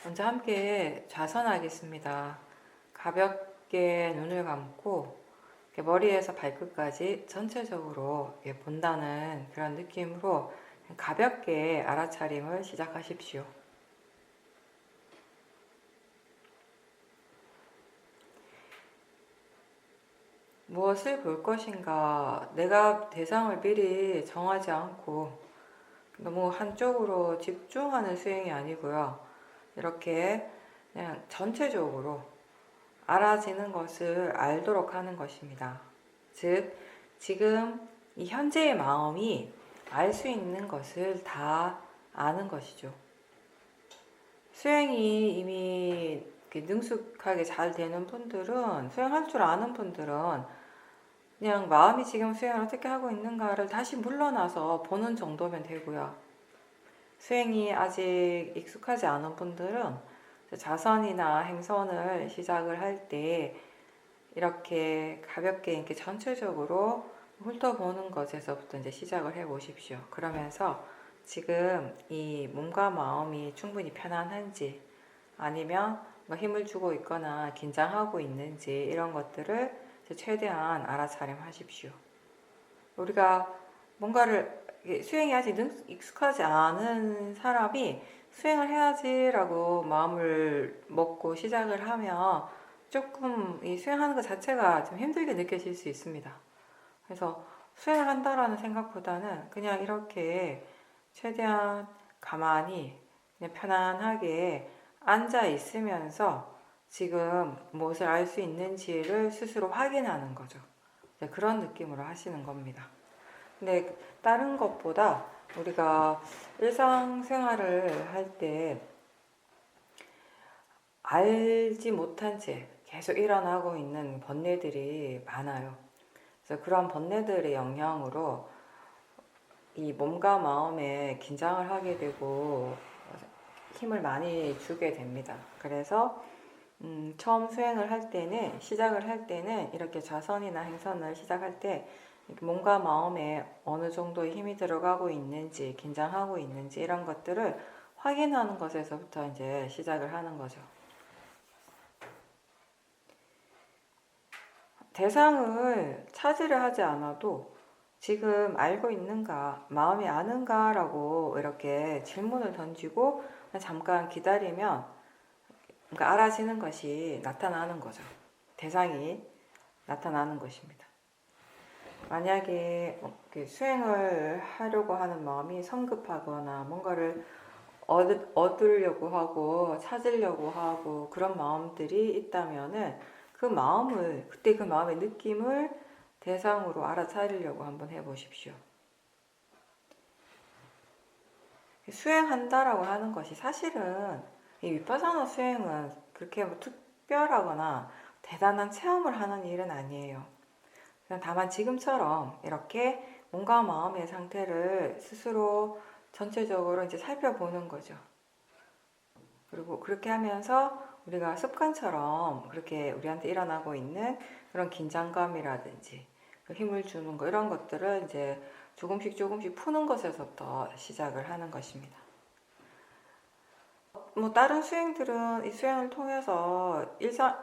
먼저 함께 좌선하겠습니다. 가볍게 눈을 감고 머리에서 발끝까지 전체적으로 본다는 그런 느낌으로 가볍게 알아차림을 시작하십시오. 무엇을 볼 것인가, 내가 대상을 미리 정하지 않고 너무 한쪽으로 집중하는 수행이 아니고요. 이렇게 그냥 전체적으로 알아지는 것을 알도록 하는 것입니다. 즉, 지금 이 현재의 마음이 알 수 있는 것을 다 아는 것이죠. 수행이 이미 능숙하게 잘 되는 분들은, 수행할 줄 아는 분들은 그냥 마음이 지금 수행을 어떻게 하고 있는가를 다시 물러나서 보는 정도면 되고요. 수행이 아직 익숙하지 않은 분들은 자선이나 행선을 시작을 할 때 이렇게 가볍게 이렇게 전체적으로 훑어보는 것에서부터 이제 시작을 해 보십시오. 그러면서 지금 이 몸과 마음이 충분히 편안한지, 아니면 힘을 주고 있거나 긴장하고 있는지, 이런 것들을 최대한 알아차림하십시오. 우리가 뭔가를 수행이 아직 익숙하지 않은 사람이 수행을 해야지라고 마음을 먹고 시작을 하면 조금 이 수행하는 것 자체가 좀 힘들게 느껴질 수 있습니다. 그래서 수행을 한다라는 생각보다는 그냥 이렇게 최대한 가만히 그냥 편안하게 앉아 있으면서 지금 무엇을 알 수 있는지를 스스로 확인하는 거죠. 그런 느낌으로 하시는 겁니다. 근데 다른 것보다 우리가 일상생활을 할 때 알지 못한 채 계속 일어나고 있는 번뇌들이 많아요. 그래서 그런 번뇌들의 영향으로 이 몸과 마음에 긴장을 하게 되고 힘을 많이 주게 됩니다. 그래서 처음 수행을 할 때는, 시작을 할 때는 이렇게 좌선이나 행선을 시작할 때 몸과 마음에 어느 정도의 힘이 들어가고 있는지, 긴장하고 있는지, 이런 것들을 확인하는 것에서부터 이제 시작을 하는 거죠. 대상을 찾으려 하지 않아도 지금 알고 있는가, 마음이 아는가 라고 이렇게 질문을 던지고 잠깐 기다리면 그러니까 알아지는 것이 나타나는 거죠. 대상이 나타나는 것입니다. 만약에 수행을 하려고 하는 마음이 성급하거나 뭔가를 얻으려고 하고 찾으려고 하고 그런 마음들이 있다면은 그때 그 마음의 느낌을 대상으로 알아차리려고 한번 해보십시오. 수행한다라고 하는 것이 사실은 이 위파사나 수행은 그렇게 특별하거나 대단한 체험을 하는 일은 아니에요. 다만 지금처럼 이렇게 몸과 마음의 상태를 스스로 전체적으로 이제 살펴보는 거죠. 그리고 그렇게 하면서 우리가 습관처럼 그렇게 우리한테 일어나고 있는 그런 긴장감이라든지 힘을 주는 거, 이런 것들을 이제 조금씩 푸는 것에서부터 시작을 하는 것입니다. 다른 수행들은 이 수행을 통해서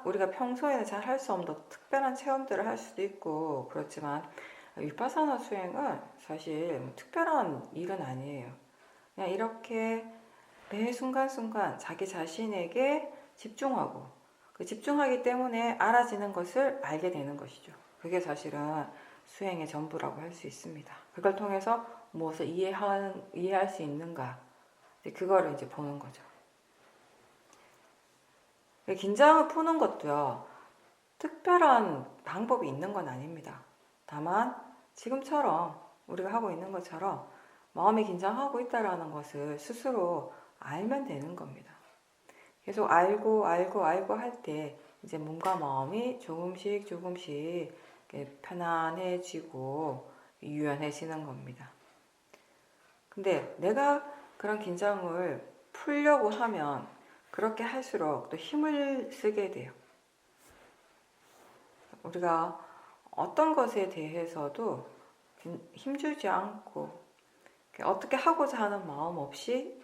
우리가 평소에는 잘 할 수 없는 특별한 체험들을 할 수도 있고 그렇지만, 위파사나 수행은 사실 특별한 일은 아니에요. 그냥 이렇게 매 순간순간 자기 자신에게 집중하고, 그 집중하기 때문에 알아지는 것을 알게 되는 것이죠. 그게 사실은 수행의 전부라고 할 수 있습니다. 그걸 통해서 무엇을 이해할 수 있는가, 그거를 이제 보는 거죠. 긴장을 푸는 것도요, 특별한 방법이 있는 건 아닙니다. 다만 지금처럼 우리가 하고 있는 것처럼 마음이 긴장하고 있다는 것을 스스로 알면 되는 겁니다. 계속 알고 할 때 이제 몸과 마음이 조금씩 편안해지고 유연해지는 겁니다. 근데 내가 그런 긴장을 풀려고 하면 그렇게 할수록 또 힘을 쓰게 돼요. 우리가 어떤 것에 대해서도 힘주지 않고 어떻게 하고자 하는 마음 없이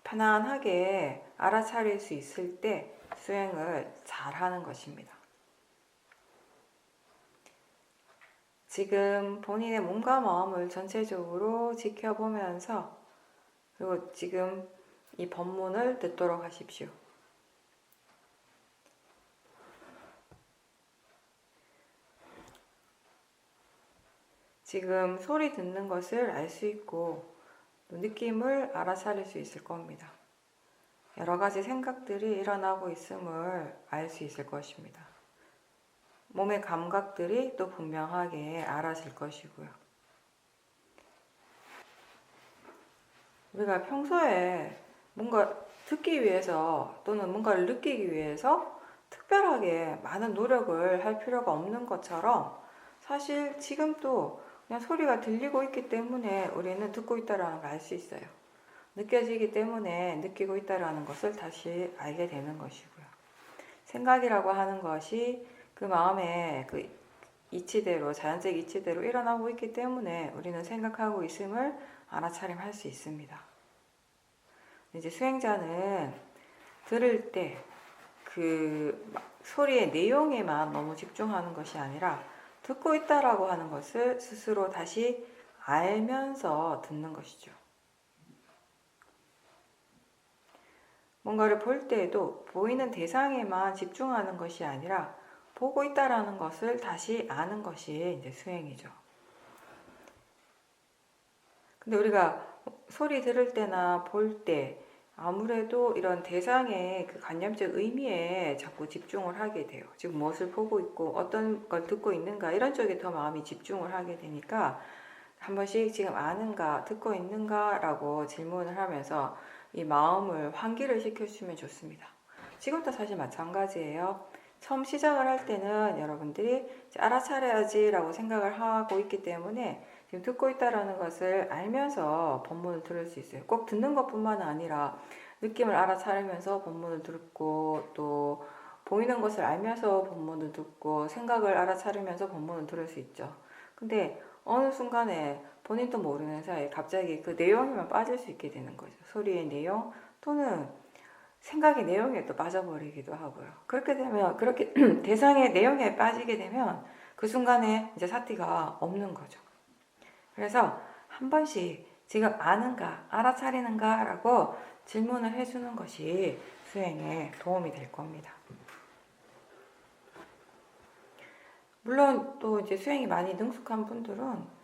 편안하게 알아차릴 수 있을 때 수행을 잘 하는 것입니다. 지금 본인의 몸과 마음을 전체적으로 지켜보면서 그리고 지금 이 법문을 듣도록 하십시오. 지금 소리 듣는 것을 알 수 있고 느낌을 알아차릴 수 있을 겁니다. 여러 가지 생각들이 일어나고 있음을 알 수 있을 것입니다. 몸의 감각들이 또 분명하게 알아질 것이고요. 우리가 평소에 뭔가 듣기 위해서 또는 뭔가를 느끼기 위해서 특별하게 많은 노력을 할 필요가 없는 것처럼 사실 지금도 그냥 소리가 들리고 있기 때문에 우리는 듣고 있다는 걸 알 수 있어요. 느껴지기 때문에 느끼고 있다는 것을 다시 알게 되는 것이고요. 생각이라고 하는 것이 그 마음의 그 이치대로, 자연적 이치대로 일어나고 있기 때문에 우리는 생각하고 있음을 알아차림할 수 있습니다. 이제 수행자는 들을 때 그 소리의 내용에만 너무 집중하는 것이 아니라 듣고 있다라고 하는 것을 스스로 다시 알면서 듣는 것이죠. 뭔가를 볼 때에도 보이는 대상에만 집중하는 것이 아니라 보고 있다라는 것을 다시 아는 것이 이제 수행이죠. 근데 우리가 소리 들을 때나 볼 때 아무래도 이런 대상의 그 관념적 의미에 자꾸 집중을 하게 돼요. 지금 무엇을 보고 있고 어떤 걸 듣고 있는가 이런 쪽에 더 마음이 집중을 하게 되니까 한 번씩 지금 아는가 듣고 있는가 라고 질문을 하면서 이 마음을 환기를 시켜주면 좋습니다. 지금도 사실 마찬가지예요. 처음 시작을 할 때는 여러분들이 알아차려야지 라고 생각을 하고 있기 때문에 지금 듣고 있다라는 것을 알면서 법문을 들을 수 있어요. 꼭 듣는 것뿐만 아니라 느낌을 알아차리면서 법문을 듣고 또 보이는 것을 알면서 법문을 듣고 생각을 알아차리면서 법문을 들을 수 있죠. 근데 어느 순간에 본인도 모르는 사이에 갑자기 그 내용에만 빠질 수 있게 되는 거죠. 소리의 내용 또는 생각의 내용에 또 빠져버리기도 하고요. 그렇게 되면 그렇게 대상의 내용에 빠지게 되면 그 순간에 이제 사티가 없는 거죠. 그래서 한 번씩 지금 아는가 알아차리는가 라고 질문을 해주는 것이 수행에 도움이 될 겁니다. 물론 또 이제 수행이 많이 능숙한 분들은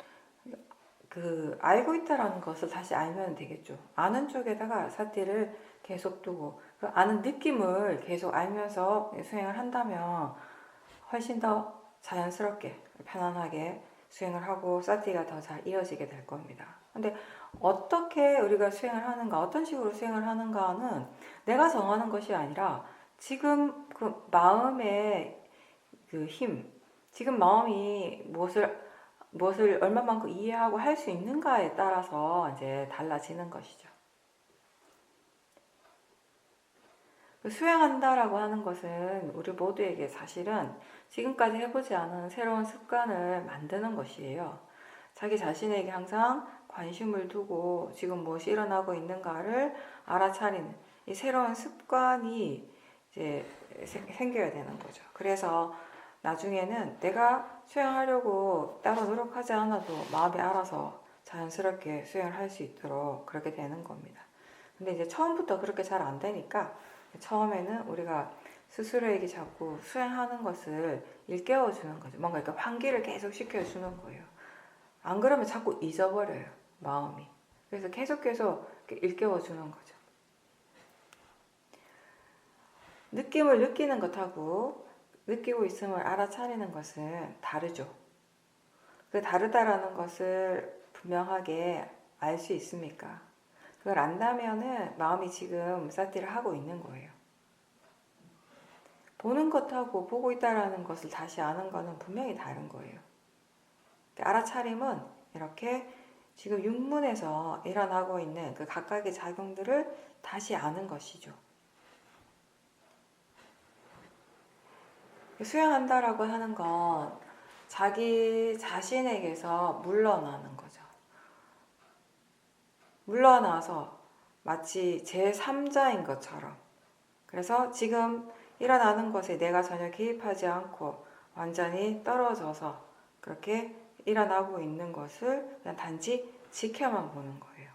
그 알고 있다라는 것을 다시 알면 되겠죠. 아는 쪽에다가 사티를 계속 두고 그 아는 느낌을 계속 알면서 수행을 한다면 훨씬 더 자연스럽게 편안하게 수행을 하고 사티가 더 잘 이어지게 될 겁니다. 근데 어떻게 우리가 수행을 하는가, 어떤 식으로 수행을 하는가는 내가 정하는 것이 아니라 지금 그 마음의 그 힘, 지금 마음이 무엇을 얼마만큼 이해하고 할 수 있는가에 따라서 이제 달라지는 것이죠. 수행한다라고 하는 것은 우리 모두에게 사실은 지금까지 해보지 않은 새로운 습관을 만드는 것이에요. 자기 자신에게 항상 관심을 두고 지금 무엇이 일어나고 있는가를 알아차리는 이 새로운 습관이 이제 생겨야 되는 거죠. 그래서 나중에는 내가 수행하려고 따로 노력하지 않아도 마음이 알아서 자연스럽게 수행을 할 수 있도록 그렇게 되는 겁니다. 근데 이제 처음부터 그렇게 잘 안 되니까 처음에는 우리가 스스로에게 자꾸 수행하는 것을 일깨워주는 거죠. 뭔가 이렇게 환기를 계속 시켜주는 거예요. 안 그러면 자꾸 잊어버려요, 마음이. 그래서 계속 일깨워주는 거죠. 느낌을 느끼는 것하고 느끼고 있음을 알아차리는 것은 다르죠. 그 다르다라는 것을 분명하게 알 수 있습니까? 그걸 안다면은 마음이 지금 사티를 하고 있는 거예요. 보는 것하고 보고 있다라는 것을 다시 아는 것은 분명히 다른 거예요. 알아차림은 이렇게 지금 육문에서 일어나고 있는 그 각각의 작용들을 다시 아는 것이죠. 수행한다라고 하는 건 자기 자신에게서 물러나는 거죠. 물러나서 마치 제3자인 것처럼. 그래서 지금 일어나는 것에 내가 전혀 개입하지 않고 완전히 떨어져서 그렇게 일어나고 있는 것을 그냥 단지 지켜만 보는 거예요.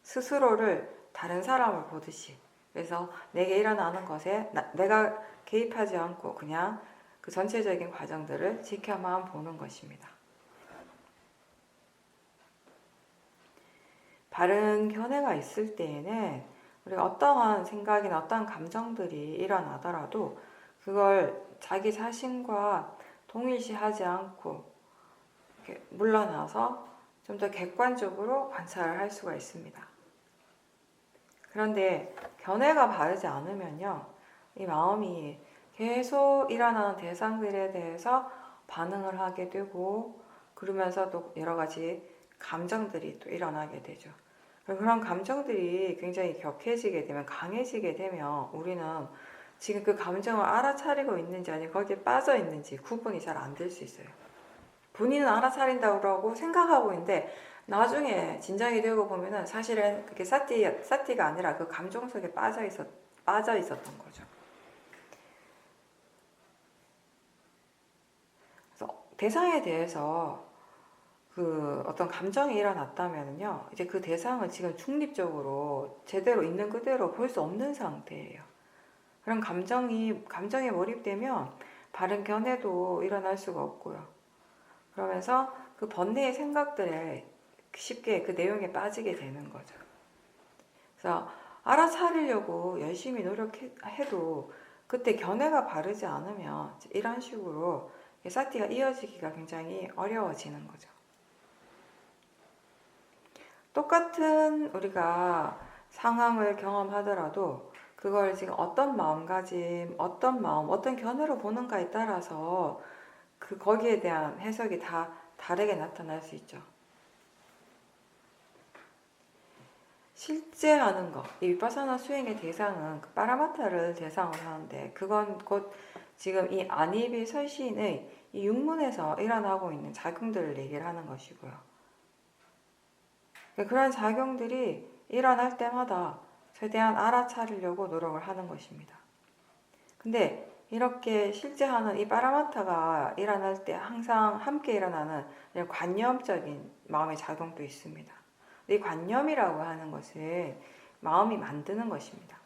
스스로를 다른 사람을 보듯이. 그래서 내게 일어나는 것에 내가 개입하지 않고 그냥 그 전체적인 과정들을 지켜만 보는 것입니다. 바른 견해가 있을 때에는 우리가 어떠한 생각이나 어떠한 감정들이 일어나더라도 그걸 자기 자신과 동일시하지 않고 이렇게 물러나서 좀 더 객관적으로 관찰을 할 수가 있습니다. 그런데 견해가 바르지 않으면요, 이 마음이 계속 일어나는 대상들에 대해서 반응을 하게 되고 그러면서 또 여러 가지 감정들이 또 일어나게 되죠. 그런 감정들이 굉장히 격해지게 되면, 강해지게 되면 우리는 지금 그 감정을 알아차리고 있는지 아니면 거기에 빠져 있는지 구분이 잘 안 될 수 있어요. 본인은 알아차린다고 그러고 생각하고 있는데 나중에 진정이 되고 보면은 사실은 그게 사티가 아니라 그 감정 속에 빠져 있었던 거죠. 그래서 대상에 대해서 그 어떤 감정이 일어났다면요, 이제 그 대상을 지금 중립적으로 제대로 있는 그대로 볼 수 없는 상태예요. 그런 감정에 몰입되면 바른 견해도 일어날 수가 없고요. 그러면서 그 번뇌의 생각들에 쉽게 그 내용에 빠지게 되는 거죠. 그래서 알아차리려고 열심히 노력해도 그때 견해가 바르지 않으면 이런 식으로 사티가 이어지기가 굉장히 어려워지는 거죠. 똑같은 우리가 상황을 경험하더라도 그걸 지금 어떤 마음가짐, 어떤 마음, 어떤 견해로 보는가에 따라서 거기에 대한 해석이 다 다르게 나타날 수 있죠. 실제 하는 것, 이 위파사나 수행의 대상은 그 파라마타를 대상으로 하는데 그건 곧 지금 이 아니비 설신의 이 육문에서 일어나고 있는 작용들을 얘기를 하는 것이고요. 그런 작용들이 일어날 때마다 최대한 알아차리려고 노력을 하는 것입니다. 근데 이렇게 실제 하는 이 파라마타가 일어날 때 항상 함께 일어나는 관념적인 마음의 작용도 있습니다. 이 관념이라고 하는 것은 마음이 만드는 것입니다.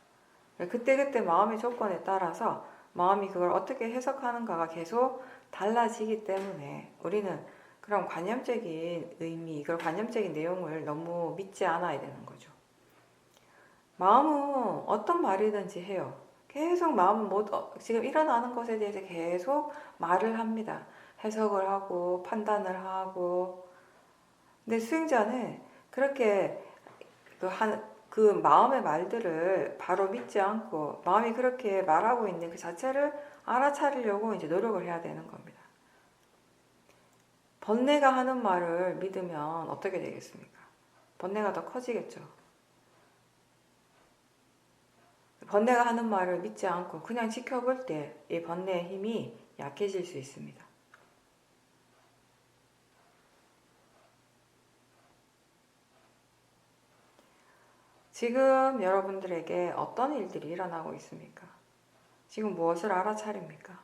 그때그때 마음의 조건에 따라서 마음이 그걸 어떻게 해석하는가가 계속 달라지기 때문에 우리는 그런 관념적인 의미, 그런 관념적인 내용을 너무 믿지 않아야 되는 거죠. 마음은 어떤 말이든지 해요. 계속 마음은 지금 일어나는 것에 대해서 계속 말을 합니다. 해석을 하고 판단을 하고. 근데 수행자는 그렇게 그 마음의 말들을 바로 믿지 않고 마음이 그렇게 말하고 있는 그 자체를 알아차리려고 이제 노력을 해야 되는 겁니다. 번뇌가 하는 말을 믿으면 어떻게 되겠습니까? 번뇌가 더 커지겠죠. 번뇌가 하는 말을 믿지 않고 그냥 지켜볼 때 이 번뇌의 힘이 약해질 수 있습니다. 지금 여러분들에게 어떤 일들이 일어나고 있습니까? 지금 무엇을 알아차립니까?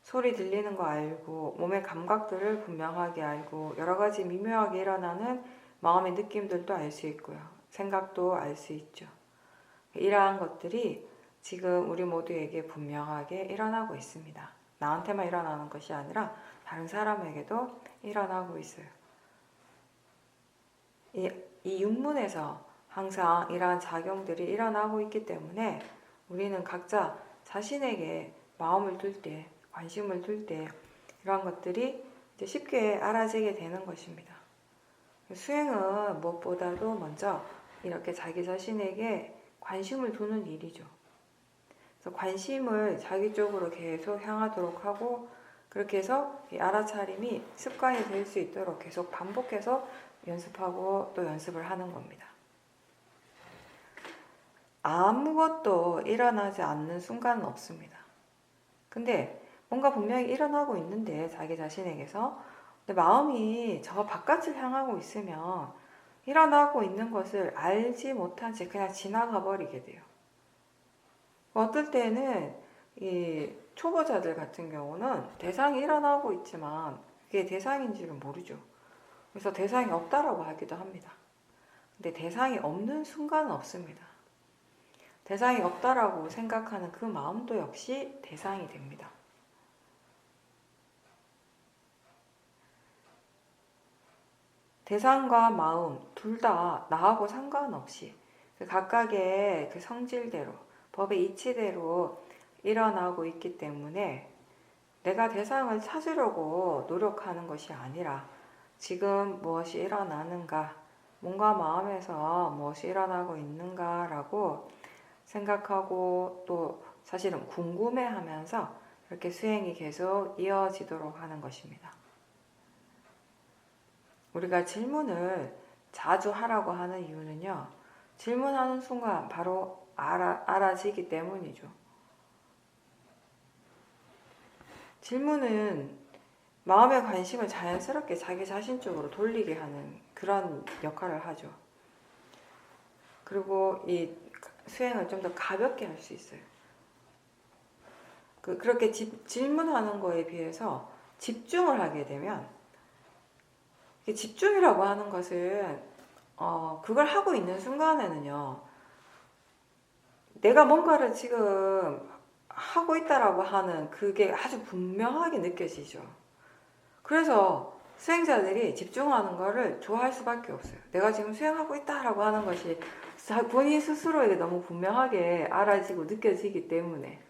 소리 들리는 거 알고 몸의 감각들을 분명하게 알고 여러 가지 미묘하게 일어나는 마음의 느낌들도 알 수 있고요. 생각도 알 수 있죠. 이러한 것들이 지금 우리 모두에게 분명하게 일어나고 있습니다. 나한테만 일어나는 것이 아니라 다른 사람에게도 일어나고 있어요. 이 육문에서 항상 이러한 작용들이 일어나고 있기 때문에 우리는 각자 자신에게 마음을 둘 때, 관심을 둘 때 이러한 것들이 이제 쉽게 알아지게 되는 것입니다. 수행은 무엇보다도 먼저 이렇게 자기 자신에게 관심을 두는 일이죠. 그래서 관심을 자기 쪽으로 계속 향하도록 하고 그렇게 해서 이 알아차림이 습관이 될 수 있도록 계속 반복해서 연습하고 또 연습을 하는 겁니다. 아무것도 일어나지 않는 순간은 없습니다. 근데 뭔가 분명히 일어나고 있는데 자기 자신에게서 근데 마음이 저 바깥을 향하고 있으면 일어나고 있는 것을 알지 못한 채 그냥 지나가 버리게 돼요. 어떨 때는 이 초보자들 같은 경우는 대상이 일어나고 있지만 그게 대상인 줄은 모르죠. 그래서 대상이 없다라고 하기도 합니다. 근데 대상이 없는 순간은 없습니다. 대상이 없다라고 생각하는 그 마음도 역시 대상이 됩니다. 대상과 마음 둘 다 나하고 상관없이 그 각각의 그 성질대로 법의 이치대로 일어나고 있기 때문에 내가 대상을 찾으려고 노력하는 것이 아니라 지금 무엇이 일어나는가, 몸과 마음에서 무엇이 일어나고 있는가라고 생각하고 또 사실은 궁금해하면서 이렇게 수행이 계속 이어지도록 하는 것입니다. 우리가 질문을 자주 하라고 하는 이유는요, 질문하는 순간 바로 알아지기 때문이죠. 질문은 마음의 관심을 자연스럽게 자기 자신 쪽으로 돌리게 하는 그런 역할을 하죠. 그리고 이 수행을 좀 더 가볍게 할 수 있어요. 그렇게 질문하는 거에 비해서 집중을 하게 되면, 집중이라고 하는 것은 그걸 하고 있는 순간에는요, 내가 뭔가를 지금 하고 있다라고 하는 그게 아주 분명하게 느껴지죠. 그래서 수행자들이 집중하는 거를 좋아할 수밖에 없어요. 내가 지금 수행하고 있다라고 하는 것이 본인 스스로에게 너무 분명하게 알아지고 느껴지기 때문에.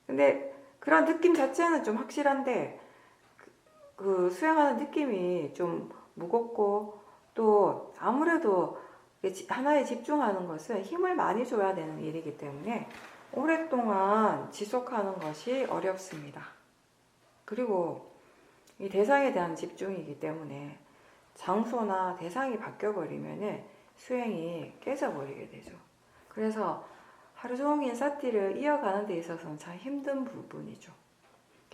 근데 그런 느낌 자체는 좀 확실한데 그 수행하는 느낌이 좀 무겁고 또 아무래도 하나에 집중하는 것은 힘을 많이 줘야 되는 일이기 때문에 오랫동안 지속하는 것이 어렵습니다. 그리고 이 대상에 대한 집중이기 때문에 장소나 대상이 바뀌어버리면 수행이 깨져버리게 되죠. 그래서 하루 종일 사티를 이어가는 데 있어서는 참 힘든 부분이죠.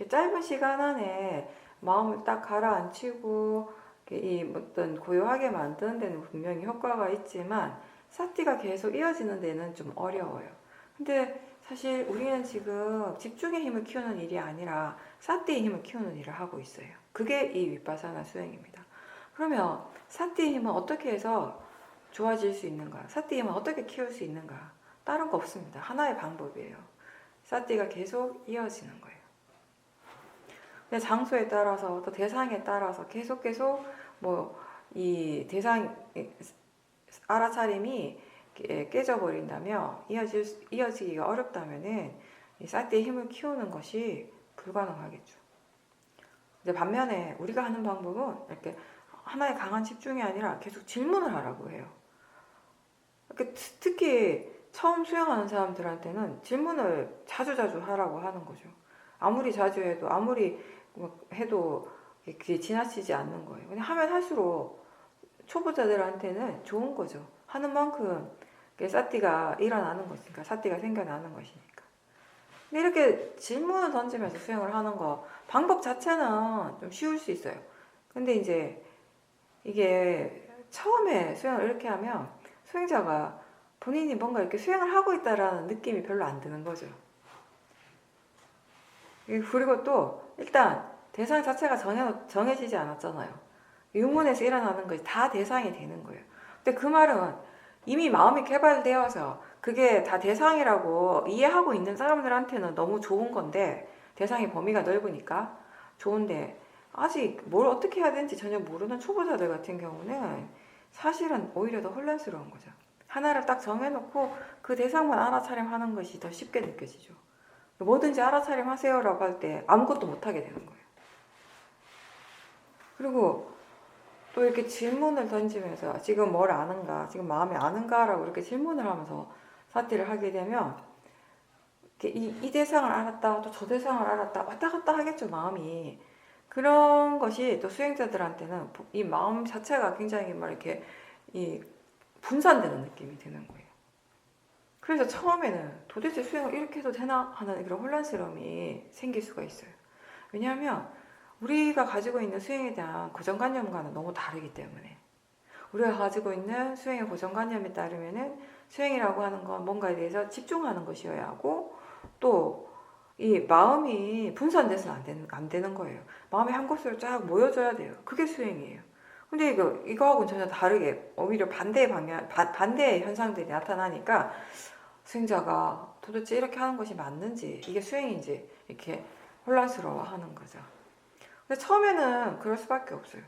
짧은 시간 안에 마음을 딱 가라앉히고 이 어떤 고요하게 만드는 데는 분명히 효과가 있지만 사티가 계속 이어지는 데는 좀 어려워요. 근데 사실 우리는 지금 집중의 힘을 키우는 일이 아니라 사티의 힘을 키우는 일을 하고 있어요. 그게 이 윗바사나 수행입니다. 그러면 사티의 힘은 어떻게 해서 좋아질 수 있는가? 사티의 힘은 어떻게 키울 수 있는가? 다른 거 없습니다. 하나의 방법이에요. 사티가 계속 이어지는 거예요. 근데 장소에 따라서 또 대상에 따라서 계속 뭐 이 대상 알아차림이 깨져버린다면 이어지기가 어렵다면은 이 사티의 힘을 키우는 것이 불가능하겠죠. 근데 반면에 우리가 하는 방법은 이렇게 하나의 강한 집중이 아니라 계속 질문을 하라고 해요. 특히 처음 수행하는 사람들한테는 질문을 자주 하라고 하는 거죠. 아무리 자주 해도 아무리 해도 그게 지나치지 않는 거예요. 근데 하면 할수록 초보자들한테는 좋은 거죠. 하는 만큼 사티가 일어나는 것이니까, 사티가 생겨나는 것이니까. 근데 이렇게 질문을 던지면서 수행을 하는 거 방법 자체는 좀 쉬울 수 있어요. 근데 이제 이게 처음에 수행을 이렇게 하면 수행자가 본인이 뭔가 이렇게 수행을 하고 있다라는 느낌이 별로 안 드는 거죠. 그리고 또 일단 대상 자체가 정해지지 않았잖아요. 유문에서 일어나는 것이 다 대상이 되는 거예요. 근데 그 말은 이미 마음이 개발되어서 그게 다 대상이라고 이해하고 있는 사람들한테는 너무 좋은 건데, 대상의 범위가 넓으니까 좋은데 아직 뭘 어떻게 해야 되는지 전혀 모르는 초보자들 같은 경우는 사실은 오히려 더 혼란스러운 거죠. 하나를 딱 정해놓고 그 대상만 알아차림하는 것이 더 쉽게 느껴지죠. 뭐든지 알아차림하세요라고 할 때 아무것도 못하게 되는 거예요. 그리고 또 이렇게 질문을 던지면서 지금 뭘 아는가, 지금 마음이 아는가라고 이렇게 질문을 하면서 사티를 하게 되면 이 대상을 알았다, 또 저 대상을 알았다, 왔다 갔다 하겠죠, 마음이. 그런 것이 또 수행자들한테는 이 마음 자체가 굉장히 막 이렇게 분산되는 느낌이 드는 거예요. 그래서 처음에는 도대체 수행을 이렇게 해도 되나 하는 그런 혼란스러움이 생길 수가 있어요. 왜냐하면 우리가 가지고 있는 수행에 대한 고정관념과는 너무 다르기 때문에 우리가 가지고 있는 수행의 고정관념에 따르면은 수행이라고 하는 건 뭔가에 대해서 집중하는 것이어야 하고 또 이 마음이 분산돼서는 안 되는 거예요. 마음이 한 곳으로 쫙 모여져야 돼요. 그게 수행이에요. 근데 이거하고는 전혀 다르게 오히려 반대의 현상들이 나타나니까 수행자가 도대체 이렇게 하는 것이 맞는지 이게 수행인지 이렇게 혼란스러워하는 거죠. 근데 처음에는 그럴 수밖에 없어요.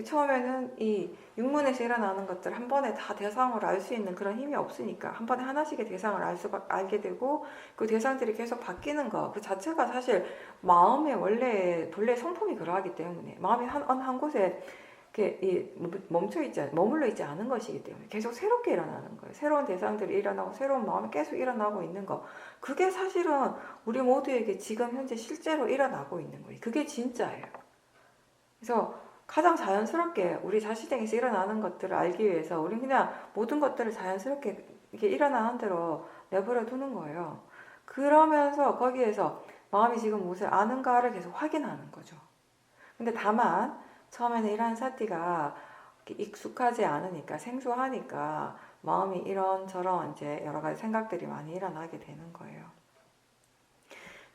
처음에는 이 육문에서 일어나는 것들 한 번에 다 대상으로 알 수 있는 그런 힘이 없으니까 한 번에 하나씩의 대상을 알게 되고 그 대상들이 계속 바뀌는 거 그 자체가 사실 마음의 본래 성품이 그러하기 때문에 마음이 한 곳에 이렇게 머물러 있지 않은 것이기 때문에 계속 새롭게 일어나는 거예요. 새로운 대상들이 일어나고 새로운 마음이 계속 일어나고 있는 거. 그게 사실은 우리 모두에게 지금 현재 실제로 일어나고 있는 거예요. 그게 진짜예요. 그래서 가장 자연스럽게 우리 자신에게서 일어나는 것들을 알기 위해서 우리는 그냥 모든 것들을 자연스럽게 이렇게 일어나는 대로 내버려 두는 거예요. 그러면서 거기에서 마음이 지금 무엇을 아는가를 계속 확인하는 거죠. 근데 다만 처음에는 이러한 사티가 익숙하지 않으니까 생소하니까 마음이 이런저런 이제 여러 가지 생각들이 많이 일어나게 되는 거예요.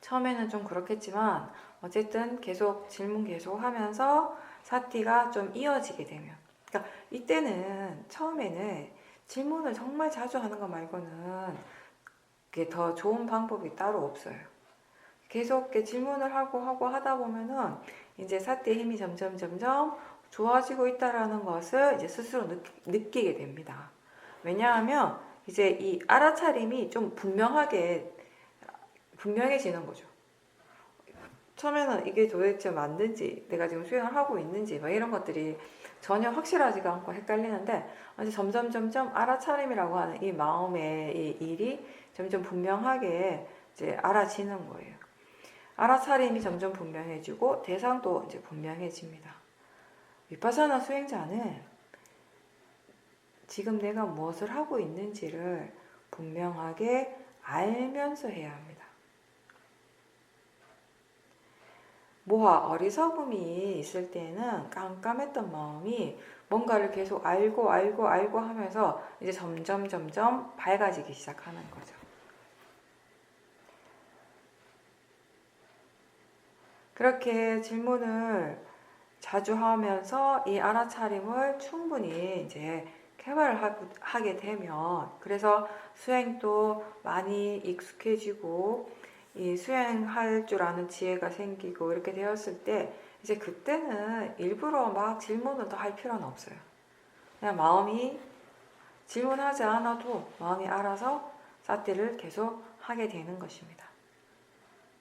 처음에는 좀 그렇겠지만 어쨌든 계속 질문 계속 하면서 사티가 좀 이어지게 되면 그러니까 이때는 처음에는 질문을 정말 자주 하는 것 말고는 그게 더 좋은 방법이 따로 없어요. 계속 질문을 하고 하다 보면은 이제 사티의 힘이 점점 좋아지고 있다라는 것을 이제 스스로 느끼게 됩니다. 왜냐하면 이제 이 알아차림이 좀 분명해지는 거죠. 처음에는 이게 도대체 맞는지 내가 지금 수행을 하고 있는지 막 이런 것들이 전혀 확실하지가 않고 헷갈리는데 이제 점점 알아차림이라고 하는 이 마음의 이 일이 점점 분명하게 이제 알아지는 거예요. 알아차림이 점점 분명해지고 대상도 이제 분명해집니다. 위파사나 수행자는 지금 내가 무엇을 하고 있는지를 분명하게 알면서 해야 합니다. 어리석음이 있을 때는 깜깜했던 마음이 뭔가를 계속 알고 하면서 이제 점점 밝아지기 시작하는 거죠. 그렇게 질문을 자주 하면서 이 알아차림을 충분히 이제 개발을 하게 되면 그래서 수행도 많이 익숙해지고 이 수행할 줄 아는 지혜가 생기고 이렇게 되었을 때 이제 그때는 일부러 막 질문을 더 할 필요는 없어요. 그냥 마음이 질문하지 않아도 마음이 알아서 사티를 계속 하게 되는 것입니다.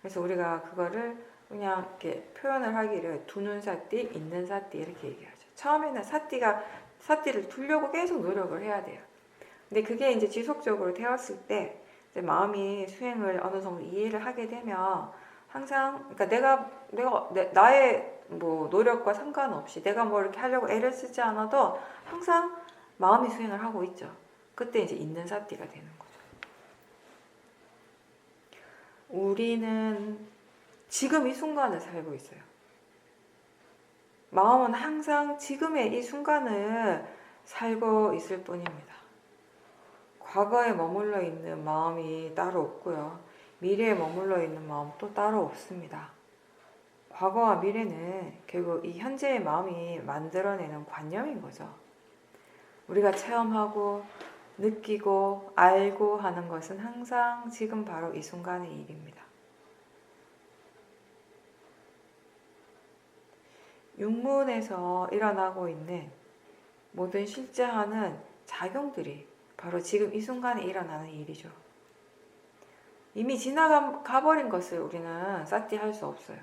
그래서 우리가 그거를 그냥 이렇게 표현을 하기를 두는 사티, 있는 사티 이렇게 얘기하죠. 처음에는 사티를 두려고 계속 노력을 해야 돼요. 근데 그게 이제 지속적으로 되었을 때 이제 마음이 수행을 어느 정도 이해를 하게 되면 항상 그러니까 나의 뭐 노력과 상관없이 내가 뭐 이렇게 하려고 애를 쓰지 않아도 항상 마음이 수행을 하고 있죠. 그때 이제 있는 사티가 되는 거죠. 우리는 지금 이 순간을 살고 있어요. 마음은 항상 지금의 이 순간을 살고 있을 뿐입니다. 과거에 머물러 있는 마음이 따로 없고요. 미래에 머물러 있는 마음도 따로 없습니다. 과거와 미래는 결국 이 현재의 마음이 만들어내는 관념인 거죠. 우리가 체험하고 느끼고 알고 하는 것은 항상 지금 바로 이 순간의 일입니다. 육문에서 일어나고 있는 모든 실제하는 작용들이 바로 지금 이 순간에 일어나는 일이죠. 이미 가버린 것을 우리는 사티할 수 없어요.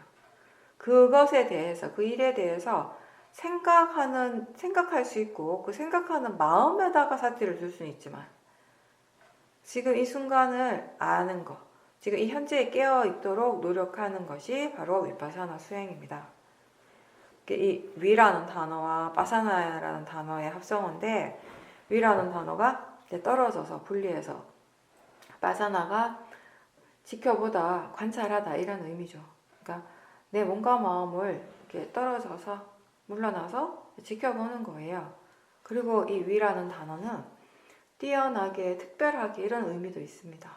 그것에 대해서, 그 일에 대해서 생각할 수 있고 그 생각하는 마음에다가 사티를 둘 수는 있지만 지금 이 순간을 아는 것, 지금 이 현재에 깨어 있도록 노력하는 것이 바로 위파사나 수행입니다. 이 위라는 단어와 파사나라는 단어의 합성어인데 위라는 단어가 떨어져서 분리해서 파사나가 지켜보다 관찰하다 이런 의미죠. 그러니까 내 몸과 마음을 이렇게 떨어져서 물러나서 지켜보는 거예요. 그리고 이 위라는 단어는 뛰어나게, 특별하게 이런 의미도 있습니다.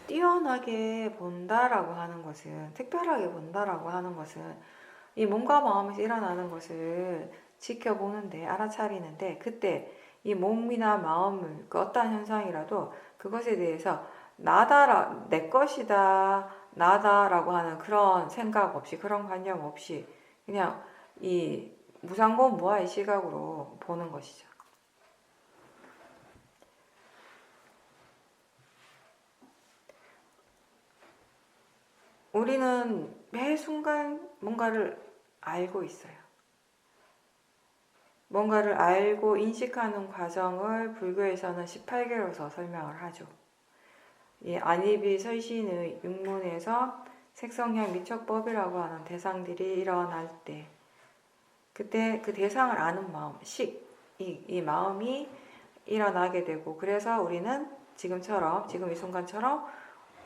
뛰어나게 본다라고 하는 것은, 특별하게 본다라고 하는 것은 이 몸과 마음에서 일어나는 것을 지켜보는데, 알아차리는데, 그때 이 몸이나 마음을 그 어떠한 현상이라도 그것에 대해서 나다, 내 것이다, 나다라고 하는 그런 생각 없이, 그런 관념 없이 그냥 이 무상고무아의 시각으로 보는 것이죠. 우리는 매 순간 뭔가를 알고 있어요. 뭔가를 알고 인식하는 과정을 불교에서는 18개로서 설명을 하죠. 이 안이비 설신의 육문에서 색성향 미척법이라고 하는 대상들이 일어날 때, 그때 그 대상을 아는 마음, 이 마음이 일어나게 되고, 그래서 우리는 지금처럼, 지금 이 순간처럼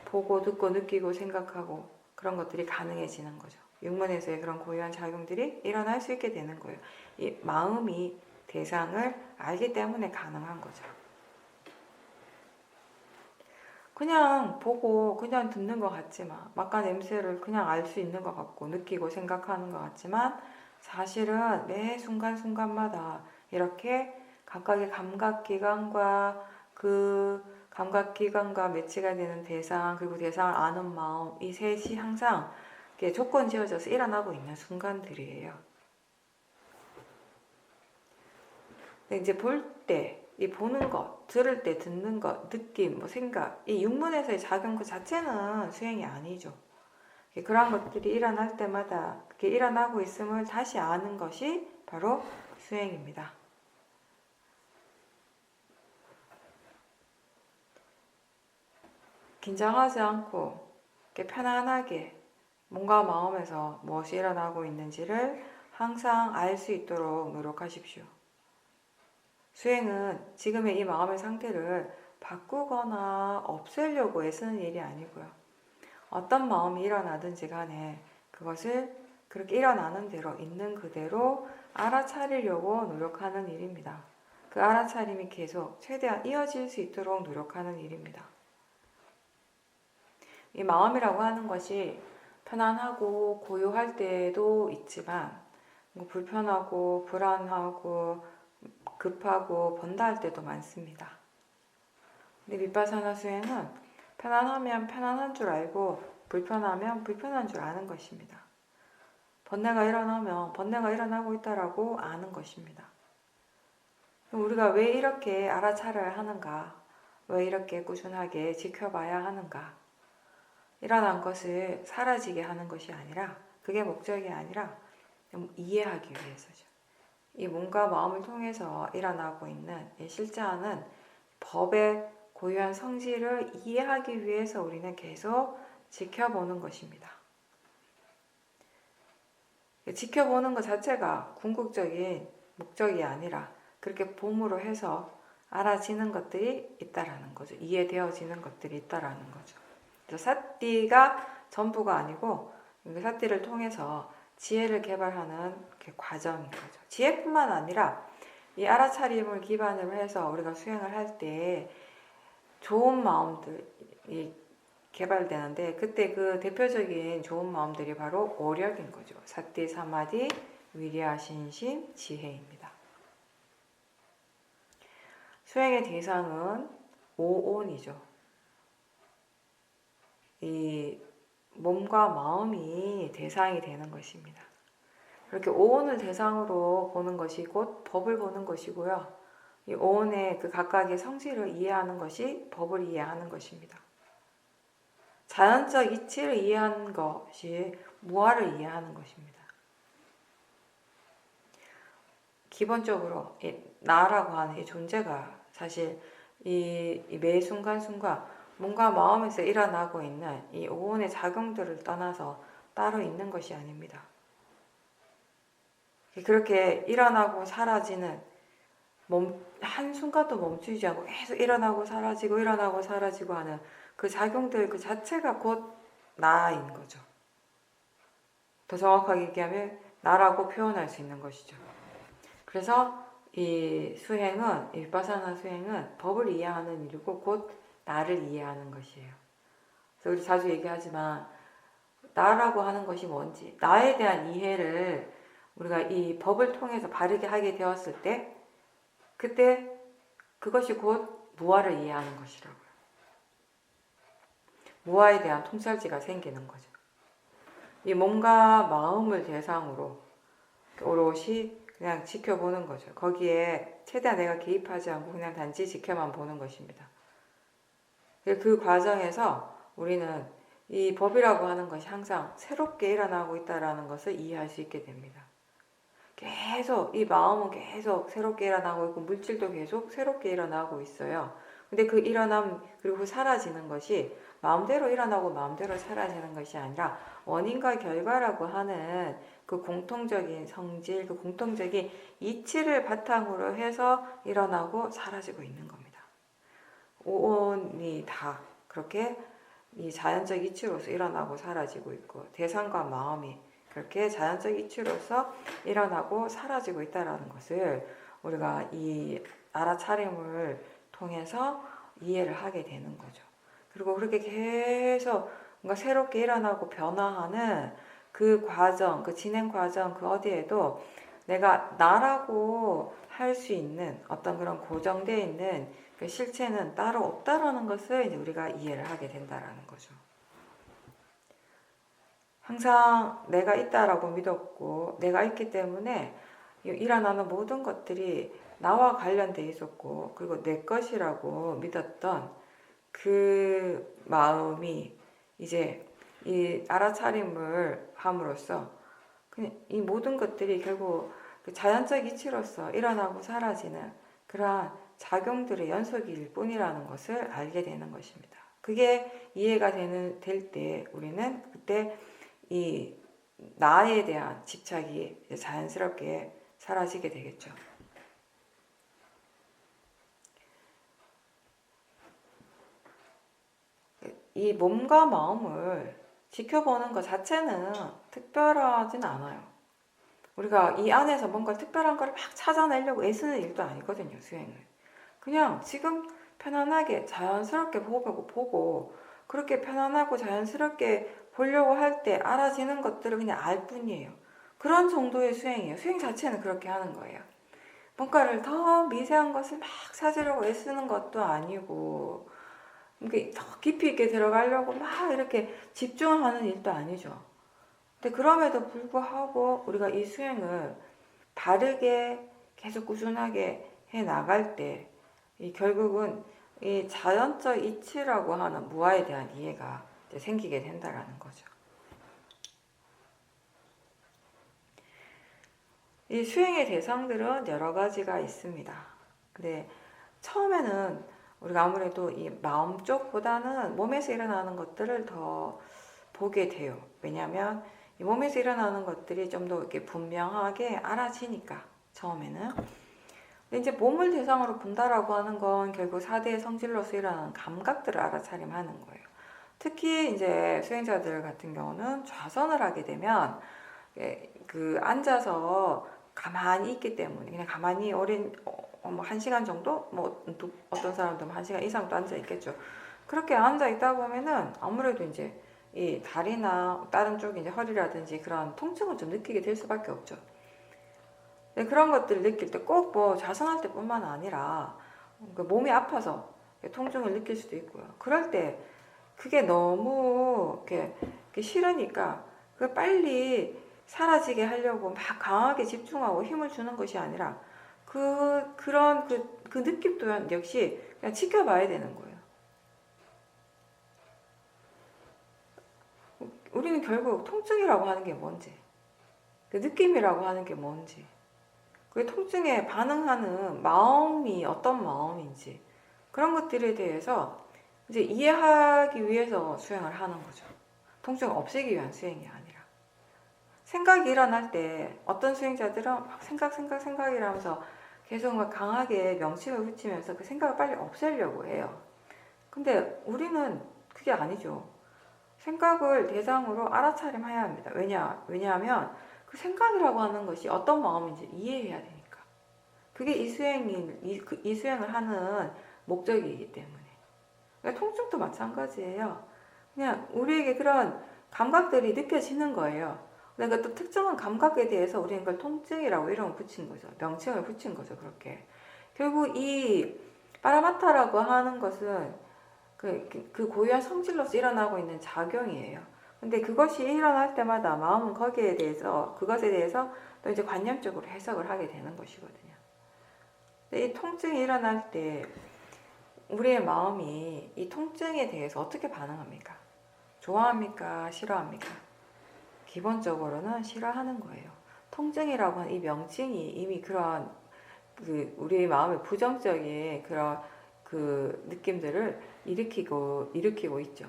보고 듣고 느끼고 생각하고 그런 것들이 가능해지는 거죠. 육문에서의 그런 고유한 작용들이 일어날 수 있게 되는 거예요. 이 마음이 대상을 알기 때문에 가능한 거죠. 그냥 보고 그냥 듣는 것 같지만, 맛과 냄새를 그냥 알 수 있는 것 같고 느끼고 생각하는 것 같지만, 사실은 매 순간순간마다 이렇게 각각의 감각기관과 그 감각기관과 매치가 되는 대상, 그리고 대상을 아는 마음, 이 셋이 항상 조건 지어져서 일어나고 있는 순간들이에요. 근데 이제 볼 때, 이 보는 것, 들을 때 듣는 것, 느낌, 뭐 생각, 이 육문에서의 작용 그 자체는 수행이 아니죠. 그러한 것들이 일어날 때마다 그게 일어나고 있음을 다시 아는 것이 바로 수행입니다. 긴장하지 않고 편안하게 몸과 마음에서 무엇이 일어나고 있는지를 항상 알 수 있도록 노력하십시오. 수행은 지금의 이 마음의 상태를 바꾸거나 없애려고 애쓰는 일이 아니고요. 어떤 마음이 일어나든지 간에 그것을 그렇게 일어나는 대로 있는 그대로 알아차리려고 노력하는 일입니다. 그 알아차림이 계속 최대한 이어질 수 있도록 노력하는 일입니다. 이 마음이라고 하는 것이 편안하고 고요할 때도 있지만 불편하고 불안하고 급하고 번다할 때도 많습니다. 근데 비파사나 수행은 편안하면 편안한 줄 알고 불편하면 불편한 줄 아는 것입니다. 번뇌가 일어나면 번뇌가 일어나고 있다라고 아는 것입니다. 우리가 왜 이렇게 알아차려야 하는가? 왜 이렇게 꾸준하게 지켜봐야 하는가? 일어난 것을 사라지게 하는 것이 아니라, 그게 목적이 아니라 이해하기 위해서죠. 이 몸과 마음을 통해서 일어나고 있는 실제하는 법의 고유한 성질을 이해하기 위해서 우리는 계속 지켜보는 것입니다. 지켜보는 것 자체가 궁극적인 목적이 아니라 그렇게 봄으로 해서 알아지는 것들이 있다라는 거죠. 이해되어지는 것들이 있다라는 거죠. 그래서 사띠가 전부가 아니고 사띠를 통해서 지혜를 개발하는 과정인 거죠. 지혜뿐만 아니라 이 알아차림을 기반으로 해서 우리가 수행을 할 때 좋은 마음들이 개발되는데, 그때 그 대표적인 좋은 마음들이 바로 오력인 거죠. 사띠, 사마디, 위리아, 신심, 지혜입니다. 수행의 대상은 오온이죠. 이 몸과 마음이 대상이 되는 것입니다. 그렇게 오온을 대상으로 보는 것이 곧 법을 보는 것이고요. 이 오온의 그 각각의 성질을 이해하는 것이 법을 이해하는 것입니다. 자연적 이치를 이해하는 것이 무아를 이해하는 것입니다. 기본적으로 이 나라고 하는 이 존재가 사실 이 매 순간순간 몸과 마음에서 일어나고 있는 이 오온의 작용들을 떠나서 따로 있는 것이 아닙니다. 그렇게 일어나고 사라지는 한순간도 멈추지 않고 계속 일어나고 사라지고 하는 그 작용들 그 자체가 곧 나인 거죠. 더 정확하게 얘기하면 나라고 표현할 수 있는 것이죠. 그래서 이 수행은, 윗바사나 수행은 법을 이해하는 일이고 곧 나를 이해하는 것이에요. 그래서 우리 자주 얘기하지만 나라고 하는 것이 뭔지, 나에 대한 이해를 우리가 이 법을 통해서 바르게 하게 되었을 때, 그때 그것이 곧 무아를 이해하는 것이라고요. 무아에 대한 통찰지가 생기는 거죠. 이 몸과 마음을 대상으로 오롯이 그냥 지켜보는 거죠. 거기에 최대한 내가 개입하지 않고 그냥 단지 지켜만 보는 것입니다. 그 과정에서 우리는 이 법이라고 하는 것이 항상 새롭게 일어나고 있다는 것을 이해할 수 있게 됩니다. 계속 이 마음은 계속 새롭게 일어나고 있고 물질도 계속 새롭게 일어나고 있어요. 근데 그 일어남 그리고 사라지는 것이 마음대로 일어나고 마음대로 사라지는 것이 아니라 원인과 결과라고 하는 그 공통적인 성질, 그 공통적인 이치를 바탕으로 해서 일어나고 사라지고 있는 겁니다. 오온이 다 그렇게 이 자연적 이치로서 일어나고 사라지고 있고 대상과 마음이 그렇게 자연적 이치로서 일어나고 사라지고 있다는 것을 우리가 이 알아차림을 통해서 이해를 하게 되는 거죠. 그리고 그렇게 계속 뭔가 새롭게 일어나고 변화하는 그 과정, 그 진행 과정, 그 어디에도 내가 나라고 할 수 있는 어떤 그런 고정되어 있는 그 실체는 따로 없다라는 것을 이제 우리가 이해를 하게 된다라는 거죠. 항상 내가 있다라고 믿었고 내가 있기 때문에 일어나는 모든 것들이 나와 관련돼 있었고 그리고 내 것이라고 믿었던 그 마음이 이제 이 알아차림을 함으로써 그냥 이 모든 것들이 결국 그 자연적 이치로서 일어나고 사라지는 그러한 작용들의 연속일 뿐이라는 것을 알게 되는 것입니다. 그게 이해가 될 때 우리는 그때 이 나에 대한 집착이 자연스럽게 사라지게 되겠죠. 이 몸과 마음을 지켜보는 것 자체는 특별하진 않아요. 우리가 이 안에서 뭔가 특별한 걸 막 찾아내려고 애쓰는 일도 아니거든요, 수행은. 그냥 지금 편안하게 자연스럽게 보고 그렇게 편안하고 자연스럽게 보려고 할 때 알아지는 것들을 그냥 알 뿐이에요. 그런 정도의 수행이에요. 수행 자체는 그렇게 하는 거예요. 뭔가를 더 미세한 것을 막 찾으려고 애쓰는 것도 아니고 더 깊이 있게 들어가려고 막 이렇게 집중하는 일도 아니죠. 근데 그럼에도 불구하고 우리가 이 수행을 바르게 계속 꾸준하게 해 나갈 때 이 결국은 이 자연적 이치라고 하는 무아에 대한 이해가 생기게 된다라는 거죠. 이 수행의 대상들은 여러 가지가 있습니다. 근데 처음에는 우리가 아무래도 이 마음 쪽보다는 몸에서 일어나는 것들을 더 보게 돼요. 왜냐하면 이 몸에서 일어나는 것들이 좀 더 이렇게 분명하게 알아지니까 처음에는. 근데 이제 몸을 대상으로 본다라고 하는 건 결국 4대의 성질로서 일어나는 감각들을 알아차림하는 거예요. 특히 이제 수행자들 같은 경우는 좌선을 하게 되면 그 앉아서 가만히 있기 때문에 그냥 가만히 뭐 1시간 정도? 뭐 어떤 사람들은 1시간 이상도 앉아 있겠죠. 그렇게 앉아 있다 보면은 아무래도 이제 이 다리나 다른 쪽 이제 허리라든지 그런 통증을 좀 느끼게 될 수밖에 없죠. 그런 것들을 느낄 때 꼭 뭐 좌선할 때뿐만 아니라 몸이 아파서 통증을 느낄 수도 있고요. 그럴 때 그게 너무 이렇게 싫으니까 그 빨리 사라지게 하려고 막 강하게 집중하고 힘을 주는 것이 아니라 그런 느낌 또한 역시 그냥 지켜봐야 되는 거예요. 우리는 결국 통증이라고 하는 게 뭔지, 그 느낌이라고 하는 게 뭔지, 그 통증에 반응하는 마음이 어떤 마음인지 그런 것들에 대해서 이제 이해하기 위해서 수행을 하는 거죠. 통증을 없애기 위한 수행이 아니라. 생각이 일어날 때 어떤 수행자들은 막 생각이라면서 계속 막 강하게 명칭을 붙이면서 그 생각을 빨리 없애려고 해요. 근데 우리는 그게 아니죠. 생각을 대상으로 알아차림해야 합니다. 왜냐하면 그 생각이라고 하는 것이 어떤 마음인지 이해해야 되니까. 그게 이 수행을 하는 목적이기 때문에. 그러니까 통증도 마찬가지예요. 그냥 우리에게 그런 감각들이 느껴지는 거예요. 그러니까 또 특정한 감각에 대해서 우리는 그걸 통증이라고 이름을 붙인 거죠. 명칭을 붙인 거죠. 그렇게. 결국 이 파라마타라고 하는 것은 그 고유한 성질로서 일어나고 있는 작용이에요. 근데 그것이 일어날 때마다 마음은 그것에 대해서 또 이제 관념적으로 해석을 하게 되는 것이거든요. 근데 이 통증이 일어날 때 우리의 마음이 이 통증에 대해서 어떻게 반응합니까? 좋아합니까? 싫어합니까? 기본적으로는 싫어하는 거예요. 통증이라고 하는 이 명칭이 이미 그러한 우리의 마음의 부정적인 그런 그 느낌들을 일으키고 있죠.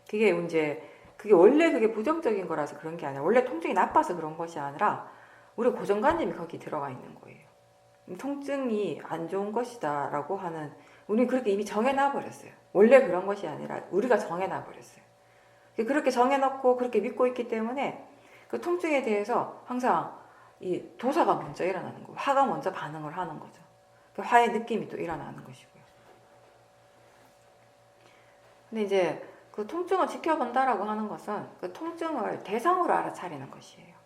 그게 원래 그게 부정적인 거라서 그런 게 아니라, 원래 통증이 나빠서 그런 것이 아니라 우리 고정관념이 거기 들어가 있는 거예요. 통증이 안 좋은 것이다라고 하는, 우리는 그렇게 이미 정해놔 버렸어요. 원래 그런 것이 아니라 우리가 정해놔 버렸어요. 그렇게 정해놓고 그렇게 믿고 있기 때문에 그 통증에 대해서 항상 이 도사가 먼저 일어나는 거고, 화가 먼저 반응을 하는 거죠. 그 화의 느낌이 또 일어나는 것이고요. 근데 이제 그 통증을 지켜본다라고 하는 것은 그 통증을 대상으로 알아차리는 것이에요.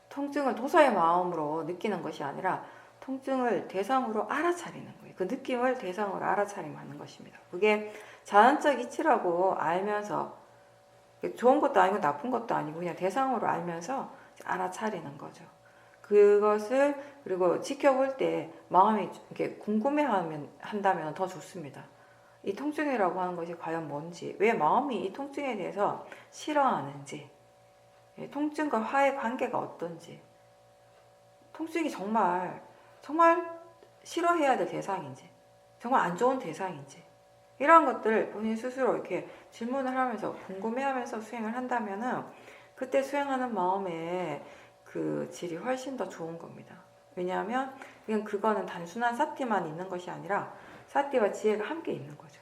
통증을 도사의 마음으로 느끼는 것이 아니라 통증을 대상으로 알아차리는 거예요. 그 느낌을 대상으로 알아차림하는 것입니다. 그게 자연적 이치라고 알면서, 좋은 것도 아니고 나쁜 것도 아니고 그냥 대상으로 알면서 알아차리는 거죠. 그것을 그리고 지켜볼 때 마음이 이렇게 궁금해한다면 더 좋습니다. 이 통증이라고 하는 것이 과연 뭔지, 왜 마음이 이 통증에 대해서 싫어하는지, 통증과 화의 관계가 어떤지, 통증이 정말 싫어해야 될 대상인지, 정말 안 좋은 대상인지, 이런 것들 본인 스스로 이렇게 질문을 하면서 궁금해하면서 수행을 한다면은 그때 수행하는 마음의 그 질이 훨씬 더 좋은 겁니다. 왜냐하면 그냥 그거는 단순한 사티만 있는 것이 아니라 사티와 지혜가 함께 있는 거죠.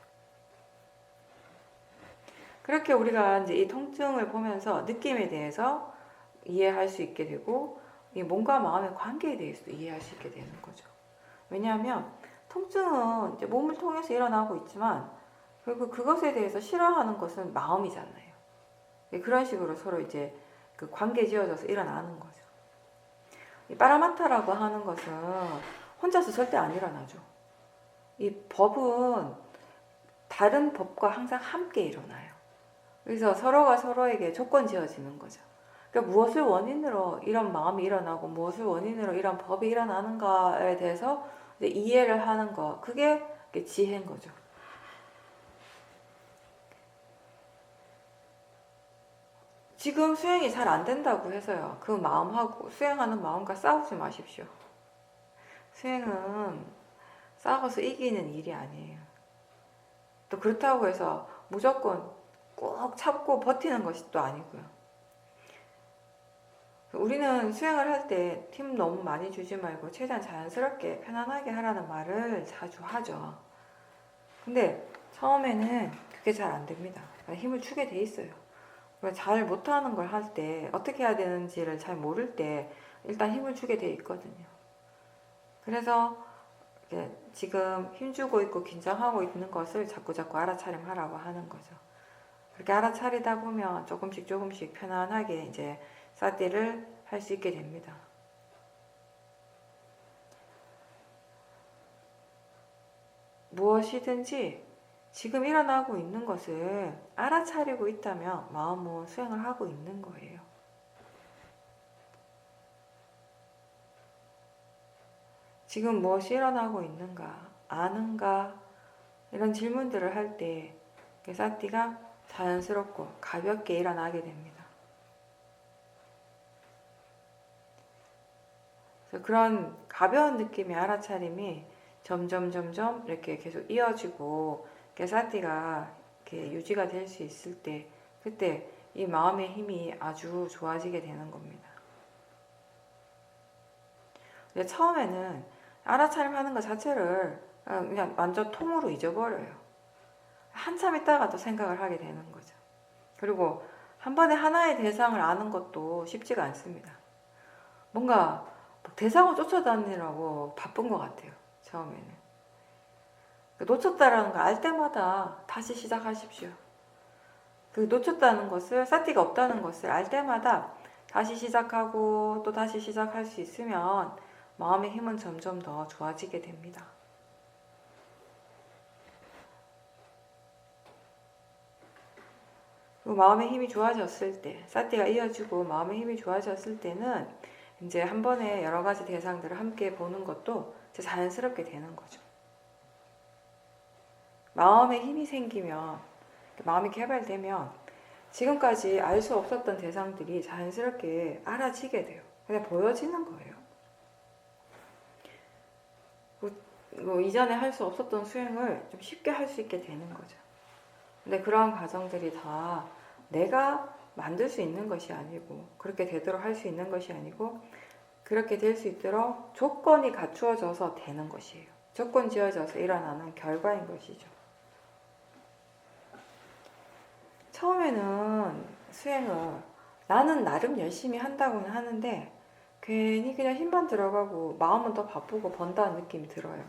그렇게 우리가 이제 이 통증을 보면서 느낌에 대해서 이해할 수 있게 되고, 이 몸과 마음의 관계에 대해서도 이해할 수 있게 되는 거죠. 왜냐하면 통증은 이제 몸을 통해서 일어나고 있지만 결국 그것에 대해서 싫어하는 것은 마음이잖아요. 그런 식으로 서로 이제 그 관계 지어져서 일어나는 거죠. 이 파라마타라고 하는 것은 혼자서 절대 안 일어나죠. 이 법은 다른 법과 항상 함께 일어나요. 그래서 서로가 서로에게 조건 지어지는 거죠. 그러니까 무엇을 원인으로 이런 마음이 일어나고 무엇을 원인으로 이런 법이 일어나는가에 대해서 이제 이해를 하는 거, 그게 지혜인 거죠. 지금 수행이 잘 안 된다고 해서요, 그 마음하고 수행하는 마음과 싸우지 마십시오. 수행은 싸워서 이기는 일이 아니에요. 또 그렇다고 해서 무조건 꼭 참고 버티는 것이 또 아니고요. 우리는 수행을 할 때 힘 너무 많이 주지 말고 최대한 자연스럽게 편안하게 하라는 말을 자주 하죠. 근데 처음에는 그게 잘 안 됩니다. 힘을 주게 돼 있어요. 잘 못하는 걸 할 때, 어떻게 해야 되는지를 잘 모를 때 일단 힘을 주게 돼 있거든요. 그래서 지금 힘주고 있고 긴장하고 있는 것을 자꾸 알아차림하라고 하는 거죠. 그렇게 알아차리다 보면 조금씩 편안하게 이제 사티를 할 수 있게 됩니다. 무엇이든지 지금 일어나고 있는 것을 알아차리고 있다면 마음은 수행을 하고 있는 거예요. 지금 무엇이 일어나고 있는가, 아는가, 이런 질문들을 할 때 사티가 자연스럽고 가볍게 일어나게 됩니다. 그래서 그런 가벼운 느낌의 알아차림이 점점 이렇게 계속 이어지고 사티가 이렇게 유지가 될 수 있을 때, 그때 이 마음의 힘이 아주 좋아지게 되는 겁니다. 근데 처음에는 알아차림 하는 것 자체를 그냥 완전 통으로 잊어버려요. 한참 있다가 또 생각을 하게 되는 거죠. 그리고 한 번에 하나의 대상을 아는 것도 쉽지가 않습니다. 뭔가 대상을 쫓아다니느라고 바쁜 것 같아요. 처음에는. 놓쳤다라는 걸 알 때마다 다시 시작하십시오. 그 놓쳤다는 것을, 사티가 없다는 것을 알 때마다 다시 시작하고 또 다시 시작할 수 있으면 마음의 힘은 점점 더 좋아지게 됩니다. 그리고 마음의 힘이 좋아졌을 때, 사티가 이어지고 마음의 힘이 좋아졌을 때는 이제 한 번에 여러 가지 대상들을 함께 보는 것도 자연스럽게 되는 거죠. 마음의 힘이 생기면, 마음이 개발되면 지금까지 알 수 없었던 대상들이 자연스럽게 알아지게 돼요. 그냥 보여지는 거예요. 이전에 할 수 없었던 수행을 좀 쉽게 할 수 있게 되는 거죠. 근데 그러한 과정들이 다 내가 만들 수 있는 것이 아니고, 그렇게 되도록 할 수 있는 것이 아니고, 그렇게 될 수 있도록 조건이 갖추어져서 되는 것이에요. 조건 지어져서 일어나는 결과인 것이죠. 처음에는 수행을 나는 나름 열심히 한다고는 하는데 괜히 그냥 힘만 들어가고 마음은 더 바쁘고 번다는 느낌이 들어요.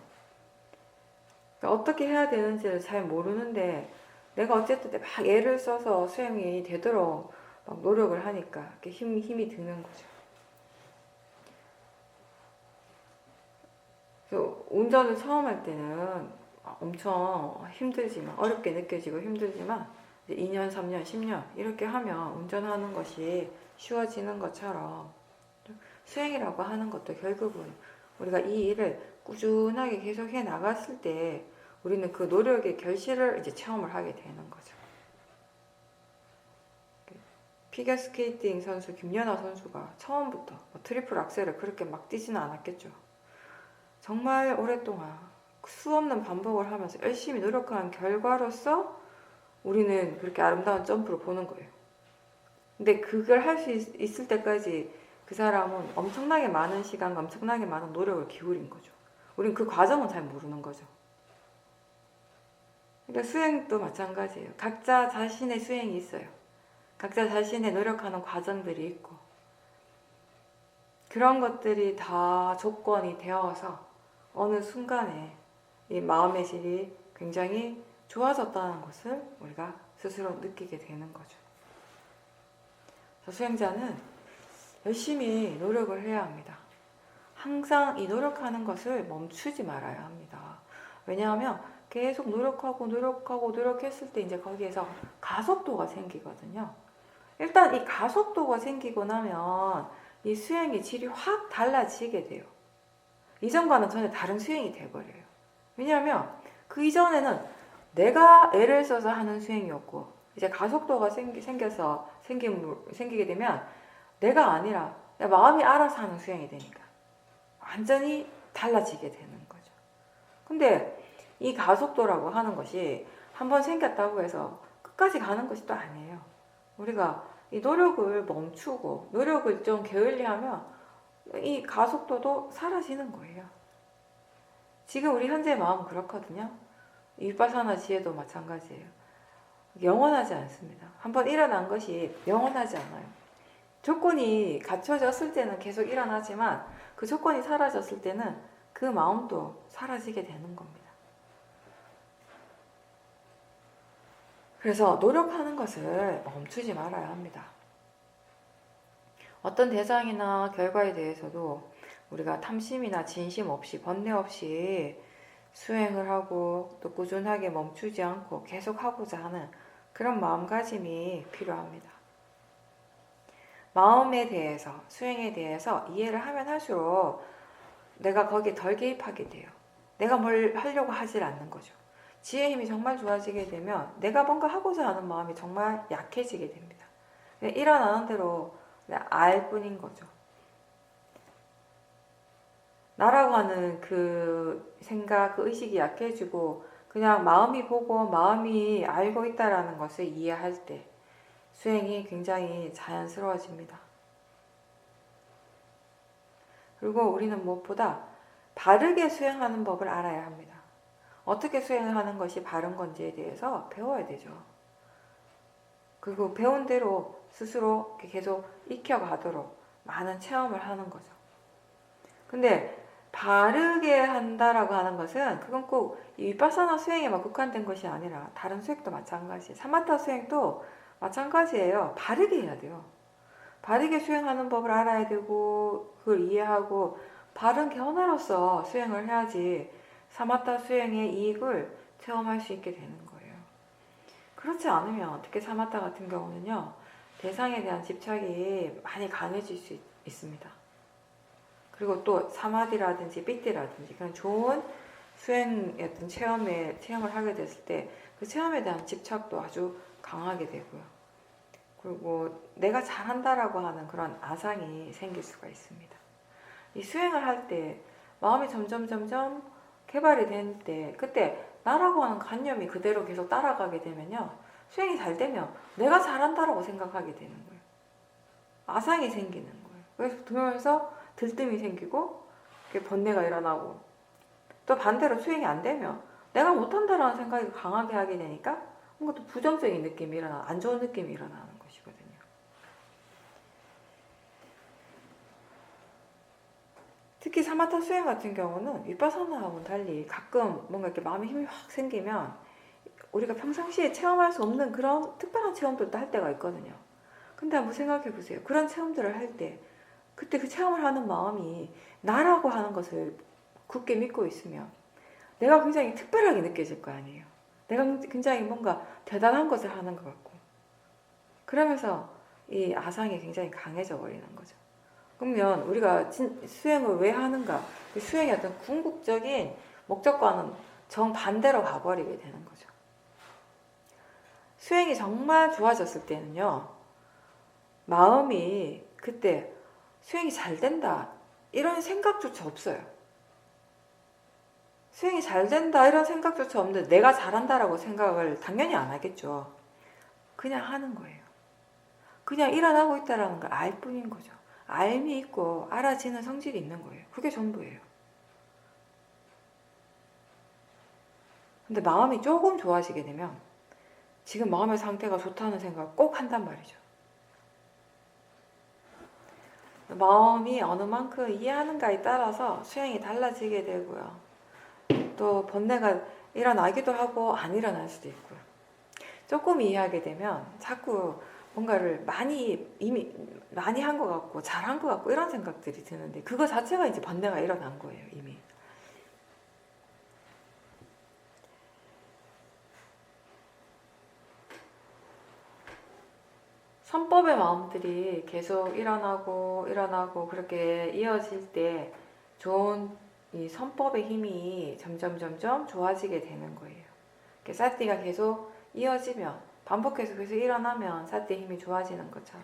그러니까 어떻게 해야 되는지를 잘 모르는데 내가 어쨌든 막 애를 써서 수행이 되도록 막 노력을 하니까 이렇게 힘이 드는 거죠. 그래서 운전을 처음 할 때는 엄청 힘들지만, 어렵게 느껴지고 힘들지만 2년, 3년, 10년 이렇게 하면 운전하는 것이 쉬워지는 것처럼 수행이라고 하는 것도 결국은 우리가 이 일을 꾸준하게 계속 해 나갔을 때 우리는 그 노력의 결실을 이제 체험을 하게 되는 거죠. 피겨스케이팅 선수 김연아 선수가 처음부터 트리플 악셀을 그렇게 막 뛰지는 않았겠죠. 정말 오랫동안 수없는 반복을 하면서 열심히 노력한 결과로서 우리는 그렇게 아름다운 점프를 보는 거예요. 근데 그걸 할 수 있을 때까지 그 사람은 엄청나게 많은 시간과 엄청나게 많은 노력을 기울인 거죠. 우린 그 과정은 잘 모르는 거죠. 그러니까 수행도 마찬가지예요. 각자 자신의 수행이 있어요. 각자 자신의 노력하는 과정들이 있고 그런 것들이 다 조건이 되어서 어느 순간에 이 마음의 질이 굉장히 좋아졌다는 것을 우리가 스스로 느끼게 되는 거죠. 수행자는 열심히 노력을 해야 합니다. 항상 이 노력하는 것을 멈추지 말아야 합니다. 왜냐하면 계속 노력했을 때 이제 거기에서 가속도가 생기거든요. 일단 이 가속도가 생기고 나면 이 수행의 질이 확 달라지게 돼요. 이전과는 전혀 다른 수행이 돼버려요. 왜냐하면 그 이전에는 내가 애를 써서 하는 수행이었고 이제 가속도가 생기게 되면 내가 아니라 내 마음이 알아서 하는 수행이 되니까 완전히 달라지게 되는 거죠. 근데 이 가속도라고 하는 것이 한번 생겼다고 해서 끝까지 가는 것이 또 아니에요. 우리가 이 노력을 멈추고 노력을 좀 게을리하면 이 가속도도 사라지는 거예요. 지금 우리 현재 마음은 그렇거든요. 윗바사나 지혜도 마찬가지예요. 영원하지 않습니다. 한번 일어난 것이 영원하지 않아요. 조건이 갖춰졌을 때는 계속 일어나지만 그 조건이 사라졌을 때는 그 마음도 사라지게 되는 겁니다. 그래서 노력하는 것을 멈추지 말아야 합니다. 어떤 대상이나 결과에 대해서도 우리가 탐심이나 진심 없이 번뇌 없이 수행을 하고 또 꾸준하게 멈추지 않고 계속 하고자 하는 그런 마음가짐이 필요합니다. 마음에 대해서, 수행에 대해서 이해를 하면 할수록 내가 거기에 덜 개입하게 돼요. 내가 뭘 하려고 하질 않는 거죠. 지혜의 힘이 정말 좋아지게 되면 내가 뭔가 하고자 하는 마음이 정말 약해지게 됩니다. 일어나는 대로 알 뿐인 거죠. 나라고 하는 그 생각, 그 의식이 약해지고 그냥 마음이 보고 마음이 알고 있다라는 것을 이해할 때 수행이 굉장히 자연스러워집니다. 그리고 우리는 무엇보다 바르게 수행하는 법을 알아야 합니다. 어떻게 수행을 하는 것이 바른 건지에 대해서 배워야 되죠. 그리고 배운 대로 스스로 계속 익혀가도록 많은 체험을 하는 거죠. 근데 바르게 한다라고 하는 것은 그건 꼭 위파사나 수행에만 국한된 것이 아니라 다른 수행도 마찬가지, 사마타 수행도 마찬가지예요. 바르게 해야 돼요. 바르게 수행하는 법을 알아야 되고 그걸 이해하고 바른 견해로서 수행을 해야지 사마타 수행의 이익을 체험할 수 있게 되는 거예요. 그렇지 않으면 특히 사마타 같은 경우는요, 대상에 대한 집착이 많이 강해질 수 있습니다. 그리고 또 사마디라든지 삐띠라든지 그런 좋은 수행의 어떤 체험을 하게 됐을 때 그 체험에 대한 집착도 아주 강하게 되고요. 그리고 내가 잘한다라고 하는 그런 아상이 생길 수가 있습니다. 이 수행을 할 때 마음이 점점 개발이 될 때 그때 나라고 하는 관념이 그대로 계속 따라가게 되면요, 수행이 잘 되면 내가 잘한다라고 생각하게 되는 거예요. 아상이 생기는 거예요. 그래서 그러면서 들뜸이 생기고 번뇌가 일어나고, 또 반대로 수행이 안 되면 내가 못한다라는 생각이 강하게 하게 되니까 뭔가 또 부정적인 느낌이 일어나, 안 좋은 느낌이 일어나는 것이거든요. 특히 사마타 수행 같은 경우는 위파사나하고는 달리 가끔 뭔가 이렇게 마음에 힘이 확 생기면 우리가 평상시에 체험할 수 없는 그런 특별한 체험들도 할 때가 있거든요. 근데 한번 생각해 보세요. 그런 체험들을 할 때 그때 그 체험을 하는 마음이 나라고 하는 것을 굳게 믿고 있으면 내가 굉장히 특별하게 느껴질 거 아니에요. 내가 굉장히 뭔가 대단한 것을 하는 것 같고, 그러면서 이 아상이 굉장히 강해져 버리는 거죠. 그러면 우리가 수행을 왜 하는가? 그 수행의 어떤 궁극적인 목적과는 정반대로 가버리게 되는 거죠. 수행이 정말 좋아졌을 때는요, 마음이 그때 수행이 잘 된다 이런 생각조차 없어요. 수행이 잘 된다 이런 생각조차 없는데 내가 잘한다라고 생각을 당연히 안 하겠죠. 그냥 하는 거예요. 그냥 일어나고 있다라는 걸 알 뿐인 거죠. 알미 있고 알아지는 성질이 있는 거예요. 그게 전부예요. 근데 마음이 조금 좋아지게 되면 지금 마음의 상태가 좋다는 생각을 꼭 한단 말이죠. 마음이 어느 만큼 이해하는가에 따라서 수행이 달라지게 되고요. 또 번뇌가 일어나기도 하고 안 일어날 수도 있고요. 조금 이해하게 되면 자꾸 뭔가를 이미 많이 한 것 같고 잘한 것 같고 이런 생각들이 드는데 그거 자체가 이제 번뇌가 일어난 거예요, 이미. 선법의 마음들이 계속 일어나고 그렇게 이어질 때 좋은 이 선법의 힘이 점점 좋아지게 되는 거예요. 사띠가 계속 이어지면, 반복해서 계속 일어나면 사띠의 힘이 좋아지는 것처럼,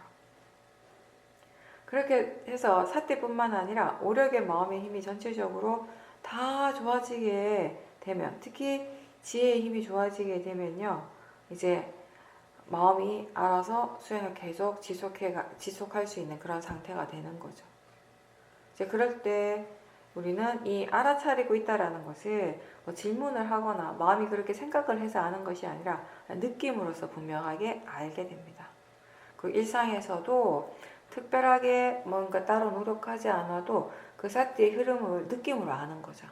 그렇게 해서 사띠뿐만 아니라 오력의 마음의 힘이 전체적으로 다 좋아지게 되면, 특히 지혜의 힘이 좋아지게 되면요, 이제 마음이 알아서 수행을 계속 지속할 수 있는 그런 상태가 되는 거죠. 이제 그럴 때 우리는 이 알아차리고 있다라는 것을 뭐 질문을 하거나 마음이 그렇게 생각을 해서 아는 것이 아니라 느낌으로서 분명하게 알게 됩니다. 그 일상에서도 특별하게 뭔가 따로 노력하지 않아도 그 사띠의 흐름을 느낌으로 아는 거죠.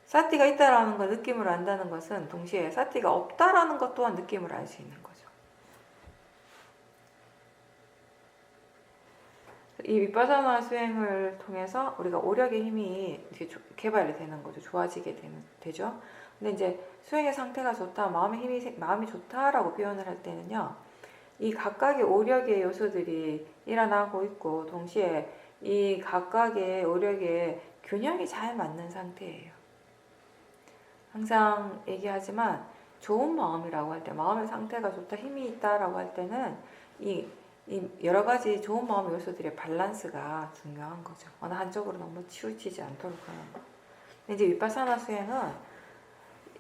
사띠가 있다라는 걸 느낌으로 안다는 것은 동시에 사띠가 없다라는 것 또한 느낌으로 알 수 있는 거죠. 이 윗바사나 수행을 통해서 우리가 오력의 힘이 개발이 되는 거죠. 좋아지게 되죠. 근데 이제 수행의 상태가 좋다, 마음이 좋다라고 표현을 할 때는요, 이 각각의 오력의 요소들이 일어나고 있고 동시에 이 각각의 오력의 균형이 잘 맞는 상태예요. 항상 얘기하지만 좋은 마음이라고 할 때, 마음의 상태가 좋다, 힘이 있다라고 할 때는 이 여러 가지 좋은 마음의 요소들의 밸런스가 중요한 거죠. 어느 한쪽으로 너무 치우치지 않도록 하는 거. 근데 이제 윗바사나 수행은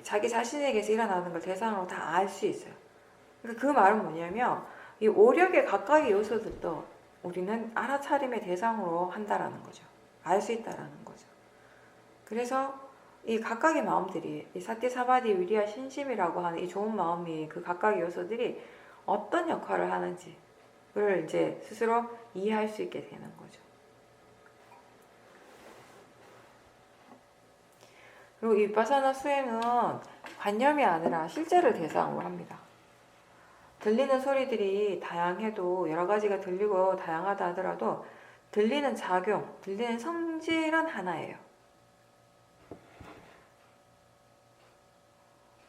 자기 자신에게서 일어나는 걸 대상으로 다 알 수 있어요. 그러니까 그 말은 뭐냐면 이 오력의 각각의 요소들도 우리는 알아차림의 대상으로 한다라는 거죠. 알 수 있다라는 거죠. 그래서 이 각각의 마음들이 이 사띠 사바디 위리아 신심이라고 하는 이 좋은 마음이 그 각각의 요소들이 어떤 역할을 하는지를 이제 스스로 이해할 수 있게 되는 거죠. 그리고 이 비파사나 수행은 관념이 아니라 실제를 대상으로 합니다. 들리는 소리들이 다양해도 여러 가지가 들리고 다양하다 하더라도 들리는 작용, 들리는 성질은 하나예요.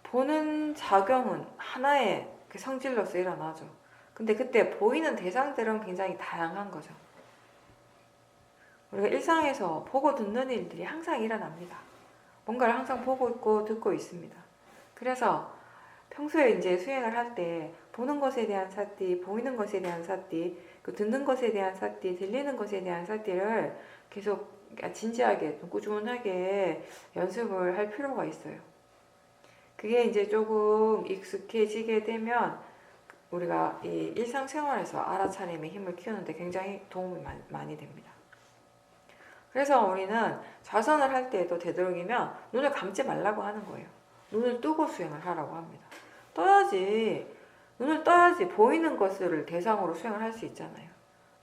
보는 작용은 하나의 그 성질로서 일어나죠. 근데 그때 보이는 대상들은 굉장히 다양한 거죠. 우리가 일상에서 보고 듣는 일들이 항상 일어납니다. 뭔가를 항상 보고 있고 듣고 있습니다. 그래서 평소에 이제 수행을 할 때 보는 것에 대한 사띠, 보이는 것에 대한 사띠, 그 듣는 것에 대한 사띠, 들리는 것에 대한 사띠를 계속 진지하게, 꾸준하게 연습을 할 필요가 있어요. 그게 이제 조금 익숙해지게 되면 우리가 이 일상생활에서 알아차림의 힘을 키우는데 굉장히 도움이 많이 됩니다. 그래서 우리는 좌선을 할 때에도 되도록이면 눈을 감지 말라고 하는 거예요. 눈을 뜨고 수행을 하라고 합니다. 눈을 떠야지 보이는 것을 대상으로 수행을 할 수 있잖아요.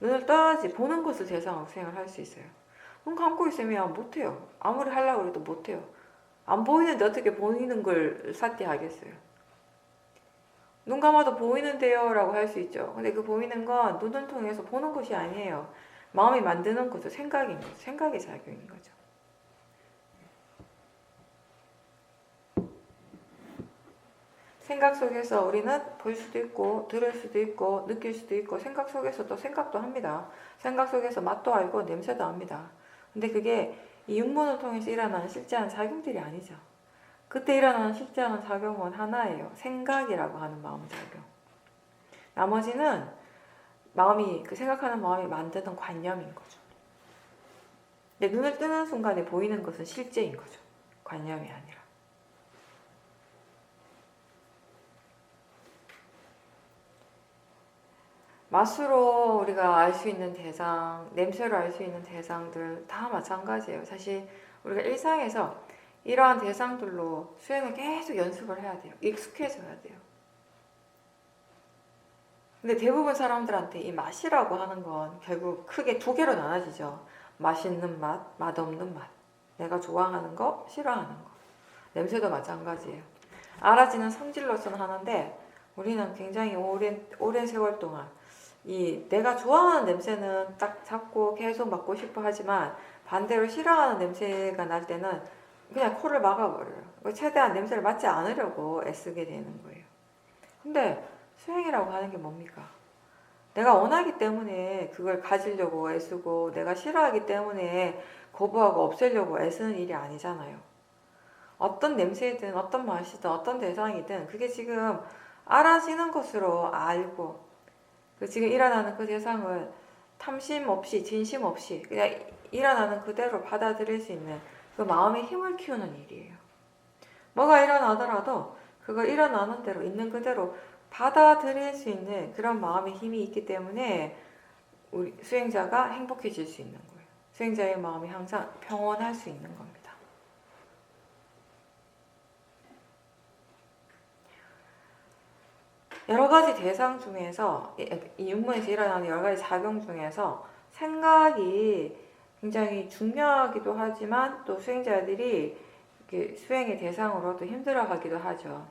눈을 떠야지 보는 것을 대상으로 수행을 할 수 있어요. 눈 감고 있으면 못해요. 아무리 하려고 해도 못해요. 안 보이는데 어떻게 보이는 걸 사띠하겠어요. 눈 감아도 보이는데요 라고 할 수 있죠. 근데 그 보이는 건 눈을 통해서 보는 것이 아니에요. 마음이 만드는 거죠. 생각인 거죠. 생각의 작용인 거죠. 생각 속에서 우리는 볼 수도 있고 들을 수도 있고 느낄 수도 있고 생각 속에서 또 생각도 합니다. 생각 속에서 맛도 알고 냄새도 압니다. 근데 그게 이 육문을 통해서 일어나는 실제한 작용들이 아니죠. 그때 일어나는 실제한 작용은 하나예요. 생각이라고 하는 마음작용. 나머지는 그 생각하는 마음이 만드는 관념인 거죠. 근데 눈을 뜨는 순간에 보이는 것은 실제인 거죠. 관념이 아니라. 맛으로 우리가 알 수 있는 대상, 냄새로 알 수 있는 대상들 다 마찬가지예요. 사실 우리가 일상에서 이러한 대상들로 수행을 계속 연습을 해야 돼요. 익숙해져야 돼요. 근데 대부분 사람들한테 이 맛이라고 하는 건 결국 크게 두 개로 나눠지죠. 맛있는 맛, 맛없는 맛. 내가 좋아하는 거, 싫어하는 거. 냄새도 마찬가지예요. 알아지는 성질로서는 하는데 우리는 굉장히 오랜 세월 동안 이 내가 좋아하는 냄새는 딱 잡고 계속 맡고 싶어 하지만 반대로 싫어하는 냄새가 날 때는 그냥 코를 막아버려요. 최대한 냄새를 맡지 않으려고 애쓰게 되는 거예요. 근데 수행이라고 하는 게 뭡니까? 내가 원하기 때문에 그걸 가지려고 애쓰고 내가 싫어하기 때문에 거부하고 없애려고 애쓰는 일이 아니잖아요. 어떤 냄새든 어떤 맛이든 어떤 대상이든 그게 지금 알아지는 것으로 알고 지금 일어나는 그 대상을 탐심 없이 진심 없이 그냥 일어나는 그대로 받아들일 수 있는 그 마음의 힘을 키우는 일이에요. 뭐가 일어나더라도 그걸 일어나는 대로 있는 그대로 받아들일 수 있는 그런 마음의 힘이 있기 때문에 우리 수행자가 행복해질 수 있는 거예요. 수행자의 마음이 항상 평온할 수 있는 겁니다. 여러 가지 대상 중에서 이 육문에서 일어나는 여러 가지 작용 중에서 생각이 굉장히 중요하기도 하지만 또 수행자들이 수행의 대상으로도 힘들어하기도 하죠.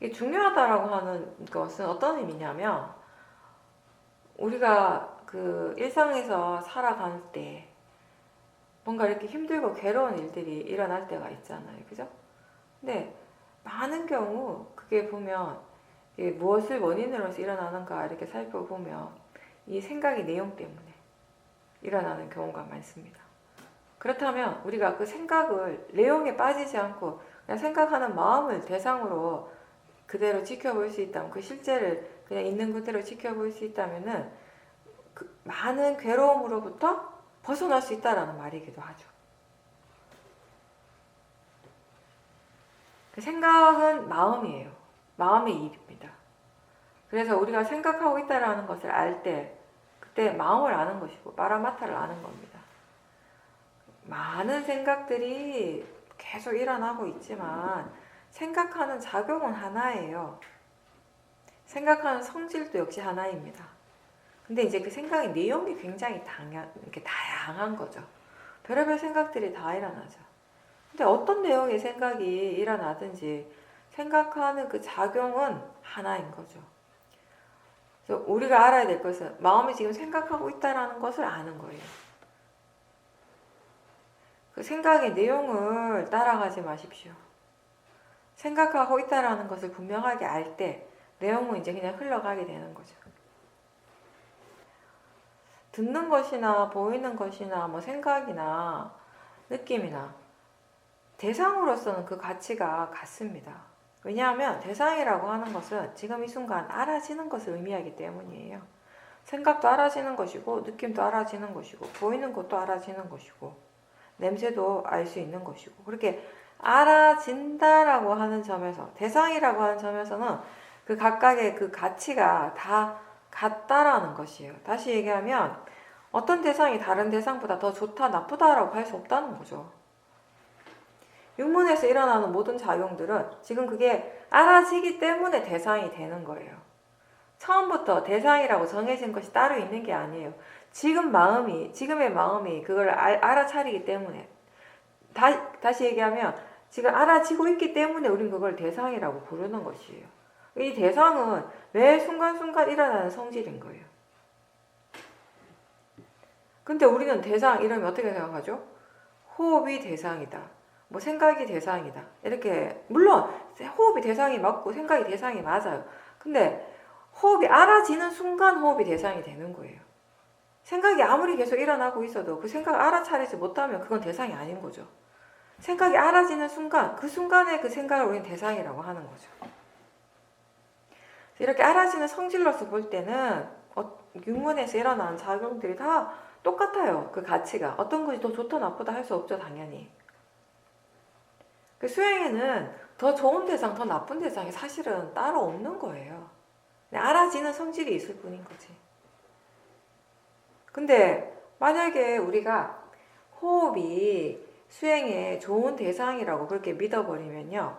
이게 중요하다라고 하는 것은 어떤 의미냐면 우리가 그 일상에서 살아갈 때 뭔가 이렇게 힘들고 괴로운 일들이 일어날 때가 있잖아요. 그죠? 근데 많은 경우 그게 보면 무엇을 원인으로서 일어나는가 이렇게 살펴보면 이 생각의 내용 때문에 일어나는 경우가 많습니다. 그렇다면 우리가 그 생각을 내용에 빠지지 않고 그냥 생각하는 마음을 대상으로 그대로 지켜볼 수 있다면 그 실제를 그냥 있는 그대로 지켜볼 수 있다면은 그 많은 괴로움으로부터 벗어날 수 있다라는 말이기도 하죠. 그 생각은 마음이에요. 마음의 일입니다. 그래서 우리가 생각하고 있다라는 것을 알 때 그때 마음을 아는 것이고 파라마타를 아는 겁니다. 많은 생각들이 계속 일어나고 있지만 생각하는 작용은 하나예요. 생각하는 성질도 역시 하나입니다. 근데 이제 그 생각의 내용이 굉장히 이렇게 다양한 거죠. 별의별 생각들이 다 일어나죠. 근데 어떤 내용의 생각이 일어나든지 생각하는 그 작용은 하나인 거죠. 그래서 우리가 알아야 될 것은 마음이 지금 생각하고 있다는 것을 아는 거예요. 그 생각의 내용을 따라가지 마십시오. 생각하고 있다는 것을 분명하게 알 때 내용은 이제 그냥 흘러가게 되는 거죠. 듣는 것이나 보이는 것이나 뭐 생각이나 느낌이나 대상으로서는 그 가치가 같습니다. 왜냐하면 대상이라고 하는 것은 지금 이 순간 알아지는 것을 의미하기 때문이에요. 생각도 알아지는 것이고 느낌도 알아지는 것이고 보이는 것도 알아지는 것이고 냄새도 알 수 있는 것이고 그렇게 알아진다라고 하는 점에서 대상이라고 하는 점에서는 그 각각의 그 가치가 다 같다라는 것이에요. 다시 얘기하면 어떤 대상이 다른 대상보다 더 좋다 나쁘다라고 할 수 없다는 거죠. 육문에서 일어나는 모든 작용들은 지금 그게 알아지기 때문에 대상이 되는 거예요. 처음부터 대상이라고 정해진 것이 따로 있는 게 아니에요. 지금의 마음이 그걸 알아차리기 때문에 다시 얘기하면 지금 알아지고 있기 때문에 우린 그걸 대상이라고 부르는 것이에요. 이 대상은 매 순간순간 일어나는 성질인 거예요. 근데 우리는 대상 이러면 어떻게 생각하죠? 호흡이 대상이다. 뭐 생각이 대상이다. 이렇게 물론 호흡이 대상이 맞고 생각이 대상이 맞아요. 근데 호흡이 알아지는 순간 호흡이 대상이 되는 거예요. 생각이 아무리 계속 일어나고 있어도 그 생각을 알아차리지 못하면 그건 대상이 아닌 거죠. 생각이 알아지는 순간 그 순간에 그 생각을 우리는 대상이라고 하는 거죠. 이렇게 알아지는 성질로서 볼 때는 육문에서 일어나는 작용들이 다 똑같아요. 그 가치가. 어떤 것이 더 좋다 나쁘다 할 수 없죠. 당연히. 그 수행에는 더 좋은 대상, 더 나쁜 대상이 사실은 따로 없는 거예요. 알아지는 성질이 있을 뿐인 거지. 근데 만약에 우리가 호흡이 수행에 좋은 대상이라고 그렇게 믿어버리면요.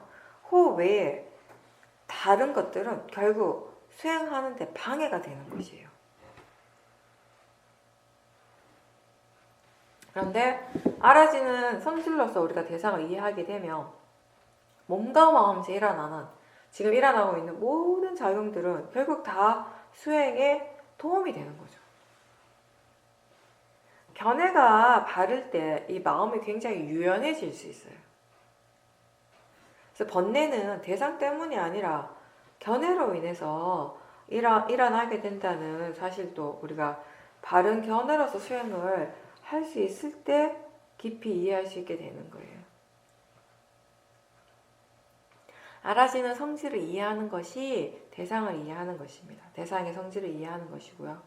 호흡 외에 다른 것들은 결국 수행하는데 방해가 되는 것이에요. 그런데 알아지는 성질로서 우리가 대상을 이해하게 되면 몸과 마음에서 일어나는 지금 일어나고 있는 모든 작용들은 결국 다 수행에 도움이 되는 거죠. 견해가 바를 때 이 마음이 굉장히 유연해질 수 있어요. 그래서 번뇌는 대상 때문이 아니라 견해로 인해서 일어나게 된다는 사실도 우리가 바른 견해로서 수행을 할 수 있을 때 깊이 이해할 수 있게 되는 거예요. 알아지는 성질을 이해하는 것이 대상을 이해하는 것입니다. 대상의 성질을 이해하는 것이고요.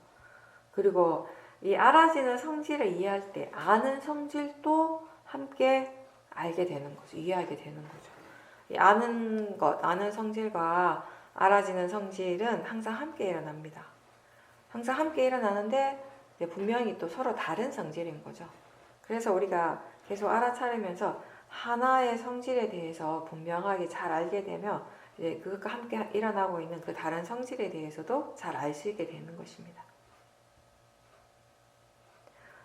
그리고 이 알아지는 성질을 이해할 때 아는 성질도 함께 알게 되는 거죠. 이해하게 되는 거죠. 이 아는 성질과 알아지는 성질은 항상 함께 일어납니다. 항상 함께 일어나는데 분명히 또 서로 다른 성질인 거죠. 그래서 우리가 계속 알아차리면서 하나의 성질에 대해서 분명하게 잘 알게 되면 이제 그것과 함께 일어나고 있는 그 다른 성질에 대해서도 잘 알 수 있게 되는 것입니다.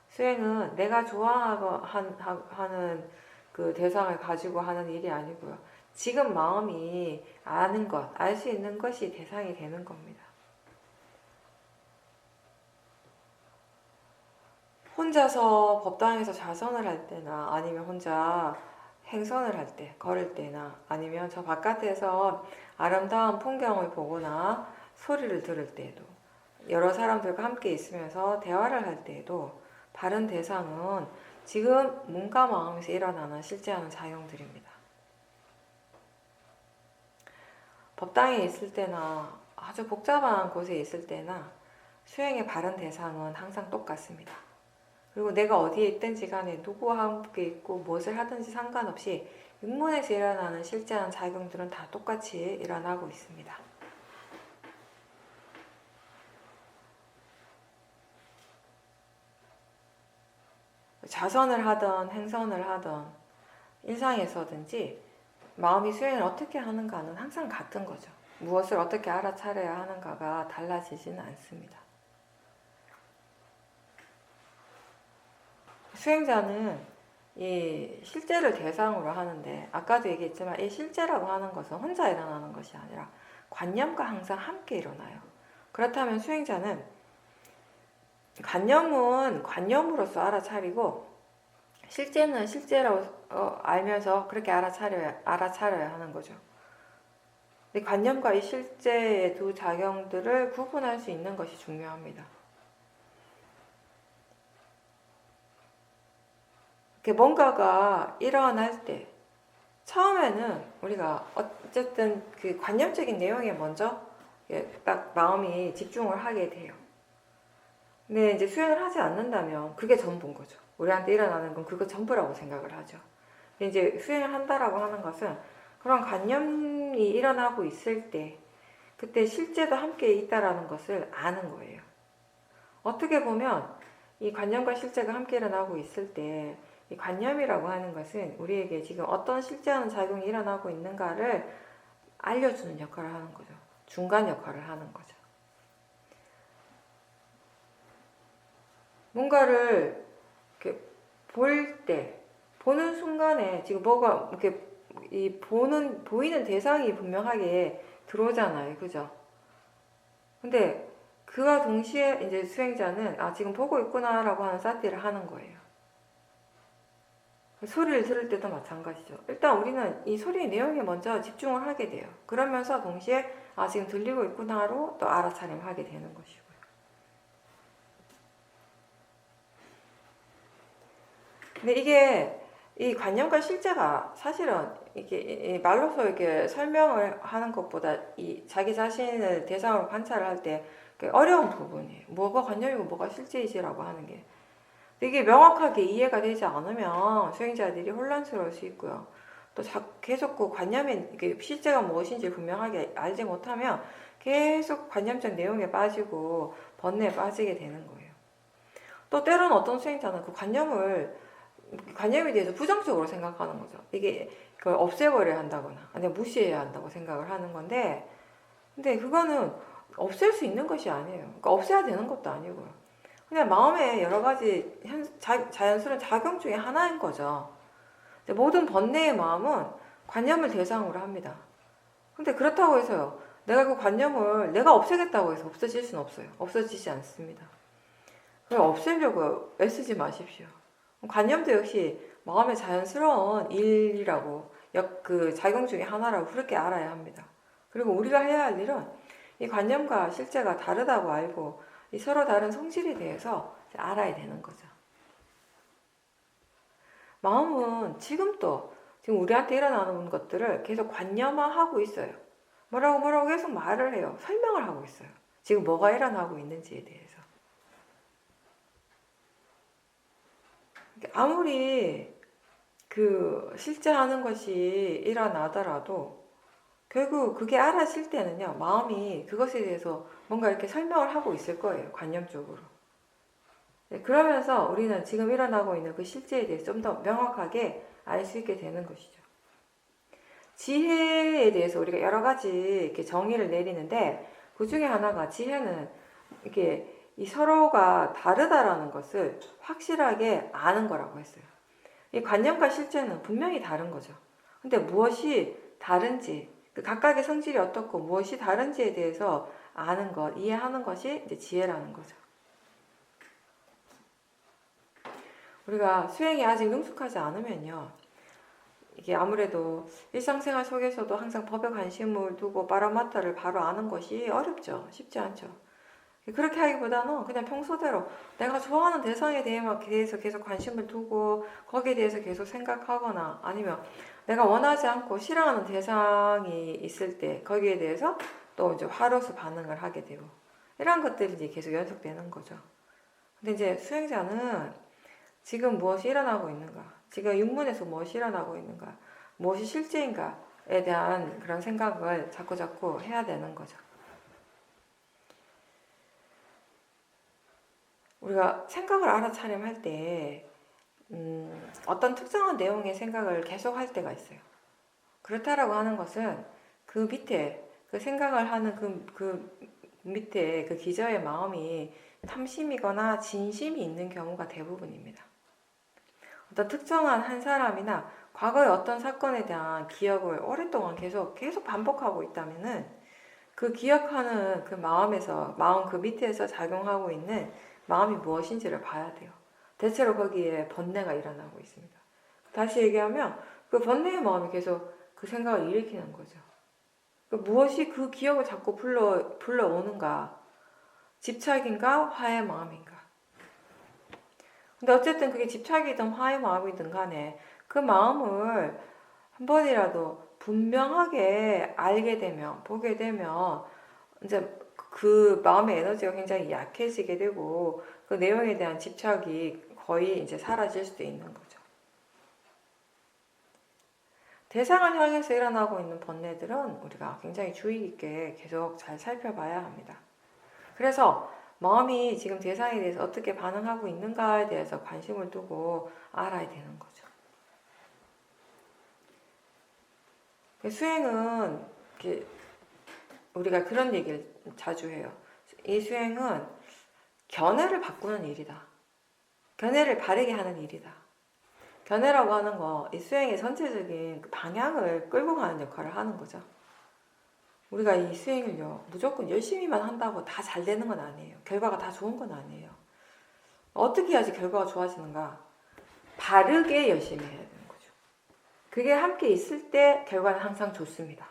수행은 내가 좋아하는 그 대상을 가지고 하는 일이 아니고요. 지금 마음이 아는 것, 알 수 있는 것이 대상이 되는 겁니다. 혼자서 법당에서 자선을 할 때나 아니면 혼자 행선을 할 때, 걸을 때나 아니면 저 바깥에서 아름다운 풍경을 보거나 소리를 들을 때에도 여러 사람들과 함께 있으면서 대화를 할 때에도 바른 대상은 지금 몸과 마음에서 일어나는 실제하는 작용들입니다. 법당에 있을 때나 아주 복잡한 곳에 있을 때나 수행의 바른 대상은 항상 똑같습니다. 그리고 내가 어디에 있든지 간에 누구와 함께 있고 무엇을 하든지 상관없이 육문에서 일어나는 실제하는 작용들은 다 똑같이 일어나고 있습니다. 자선을 하든 행선을 하든 일상에서든지 마음이 수행을 어떻게 하는가는 항상 같은 거죠. 무엇을 어떻게 알아차려야 하는가가 달라지지는 않습니다. 수행자는 이 실제를 대상으로 하는데, 아까도 얘기했지만 이 실제라고 하는 것은 혼자 일어나는 것이 아니라 관념과 항상 함께 일어나요. 그렇다면 수행자는 관념은 관념으로서 알아차리고 실제는 실제라고 알면서 그렇게 알아차려야 하는 거죠. 이 관념과 이 실제의 두 작용들을 구분할 수 있는 것이 중요합니다. 뭔가가 일어날 때 처음에는 우리가 어쨌든 그 관념적인 내용에 먼저 딱 마음이 집중을 하게 돼요. 근데 이제 수행을 하지 않는다면 그게 전부인 거죠. 우리한테 일어나는 건 그거 전부라고 생각을 하죠. 이제 수행을 한다라고 하는 것은 그런 관념이 일어나고 있을 때 그때 실제도 함께 있다라는 것을 아는 거예요. 어떻게 보면 이 관념과 실제가 함께 일어나고 있을 때 이 관념이라고 하는 것은 우리에게 지금 어떤 실제하는 작용이 일어나고 있는가를 알려주는 역할을 하는 거죠. 중간 역할을 하는 거죠. 뭔가를 이렇게 볼 때, 보는 순간에 지금 뭐가 이렇게 보이는 대상이 분명하게 들어오잖아요. 그죠? 근데 그와 동시에 이제 수행자는 지금 보고 있구나라고 하는 사티를 하는 거예요. 소리를 들을 때도 마찬가지죠. 일단 우리는 이 소리의 내용에 먼저 집중을 하게 돼요. 그러면서 동시에 지금 들리고 있구나로 또 알아차림하게 되는 것이고요. 근데 이게 이 관념과 실제가 사실은 이게 말로서 이렇게 설명을 하는 것보다 이 자기 자신을 대상으로 관찰을 할 때 어려운 부분이에요. 뭐가 관념이고 뭐가 실제이지라고 하는 게. 이게 명확하게 이해가 되지 않으면 수행자들이 혼란스러울 수 있고요. 또 계속 그 관념의 실제가 무엇인지 분명하게 알지 못하면 계속 관념적 내용에 빠지고 번뇌에 빠지게 되는 거예요. 또 때로는 어떤 수행자는 그 관념에 대해서 부정적으로 생각하는 거죠. 이게 그걸 없애버려야 한다거나 아니면 무시해야 한다고 생각을 하는 건데, 근데 그거는 없앨 수 있는 것이 아니에요. 그러니까 없애야 되는 것도 아니고요. 그냥 마음에 여러 가지 자연스러운 작용 중에 하나인 거죠. 모든 번뇌의 마음은 관념을 대상으로 합니다. 근데 그렇다고 해서요, 내가 그 관념을 내가 없애겠다고 해서 없어질 수는 없어요. 없어지지 않습니다. 그걸 없애려고 애쓰지 마십시오. 관념도 역시 마음의 자연스러운 일이라고, 그 작용 중에 하나라고 그렇게 알아야 합니다. 그리고 우리가 해야 할 일은 이 관념과 실제가 다르다고 알고 이 서로 다른 성질에 대해서 알아야 되는 거죠. 마음은 지금 우리한테 일어나는 것들을 계속 관념화하고 있어요. 뭐라고 계속 말을 해요. 설명을 하고 있어요. 지금 뭐가 일어나고 있는지에 대해서. 아무리 그 실제 하는 것이 일어나더라도 결국 그게 알아질 때는요, 마음이 그것에 대해서 뭔가 이렇게 설명을 하고 있을 거예요. 관념적으로. 네, 그러면서 우리는 지금 일어나고 있는 그 실제에 대해서 좀 더 명확하게 알 수 있게 되는 것이죠. 지혜에 대해서 우리가 여러 가지 이렇게 정의를 내리는데, 그 중에 하나가 지혜는 이게 이 서로가 다르다라는 것을 확실하게 아는 거라고 했어요. 이 관념과 실제는 분명히 다른 거죠. 근데 무엇이 다른지, 그 각각의 성질이 어떻고 무엇이 다른지에 대해서 아는 것, 이해하는 것이 이제 지혜라는 거죠. 우리가 수행이 아직 능숙하지 않으면요, 이게 아무래도 일상생활 속에서도 항상 법에 관심을 두고 빠라마타를 바로 아는 것이 어렵죠. 쉽지 않죠. 그렇게 하기보다는 그냥 평소대로 내가 좋아하는 대상에 대해서 계속 관심을 두고 거기에 대해서 계속 생각하거나, 아니면 내가 원하지 않고 싫어하는 대상이 있을 때 거기에 대해서 또 이제 화로서 반응을 하게 되고, 이런 것들이 이제 계속 연속되는 거죠. 근데 이제 수행자는 지금 무엇이 일어나고 있는가, 지금 육문에서 무엇이 일어나고 있는가, 무엇이 실제인가에 대한 그런 생각을 자꾸 해야 되는 거죠. 우리가 생각을 알아차림할 때 어떤 특정한 내용의 생각을 계속 할 때가 있어요. 그렇다라고 하는 것은 그 밑에 그 생각을 하는 그 밑에 그 기저의 마음이 탐심이거나 진심이 있는 경우가 대부분입니다. 어떤 특정한 한 사람이나 과거의 어떤 사건에 대한 기억을 오랫동안 계속 반복하고 있다면은 그 기억하는 그 마음 그 밑에서 작용하고 있는 마음이 무엇인지를 봐야 돼요. 대체로 거기에 번뇌가 일어나고 있습니다. 다시 얘기하면 그 번뇌의 마음이 계속 그 생각을 일으키는 거죠. 무엇이 그 기억을 자꾸 불러오는가? 집착인가? 화의 마음인가? 근데 어쨌든 그게 집착이든 화의 마음이든 간에 그 마음을 한 번이라도 분명하게 알게 되면, 보게 되면 이제 그 마음의 에너지가 굉장히 약해지게 되고 그 내용에 대한 집착이 거의 이제 사라질 수도 있는 거죠. 대상을 향해서 일어나고 있는 번뇌들은 우리가 굉장히 주의 깊게 계속 잘 살펴봐야 합니다. 그래서 마음이 지금 대상에 대해서 어떻게 반응하고 있는가에 대해서 관심을 두고 알아야 되는 거죠. 수행은 우리가 그런 얘기를 자주 해요. 이 수행은 견해를 바꾸는 일이다. 견해를 바르게 하는 일이다. 견해라고 하는 거, 이 수행의 전체적인 방향을 끌고 가는 역할을 하는 거죠. 우리가 이 수행을요, 무조건 열심히만 한다고 다 잘 되는 건 아니에요. 결과가 다 좋은 건 아니에요. 어떻게 해야지 결과가 좋아지는가? 바르게 열심히 해야 되는 거죠. 그게 함께 있을 때 결과는 항상 좋습니다.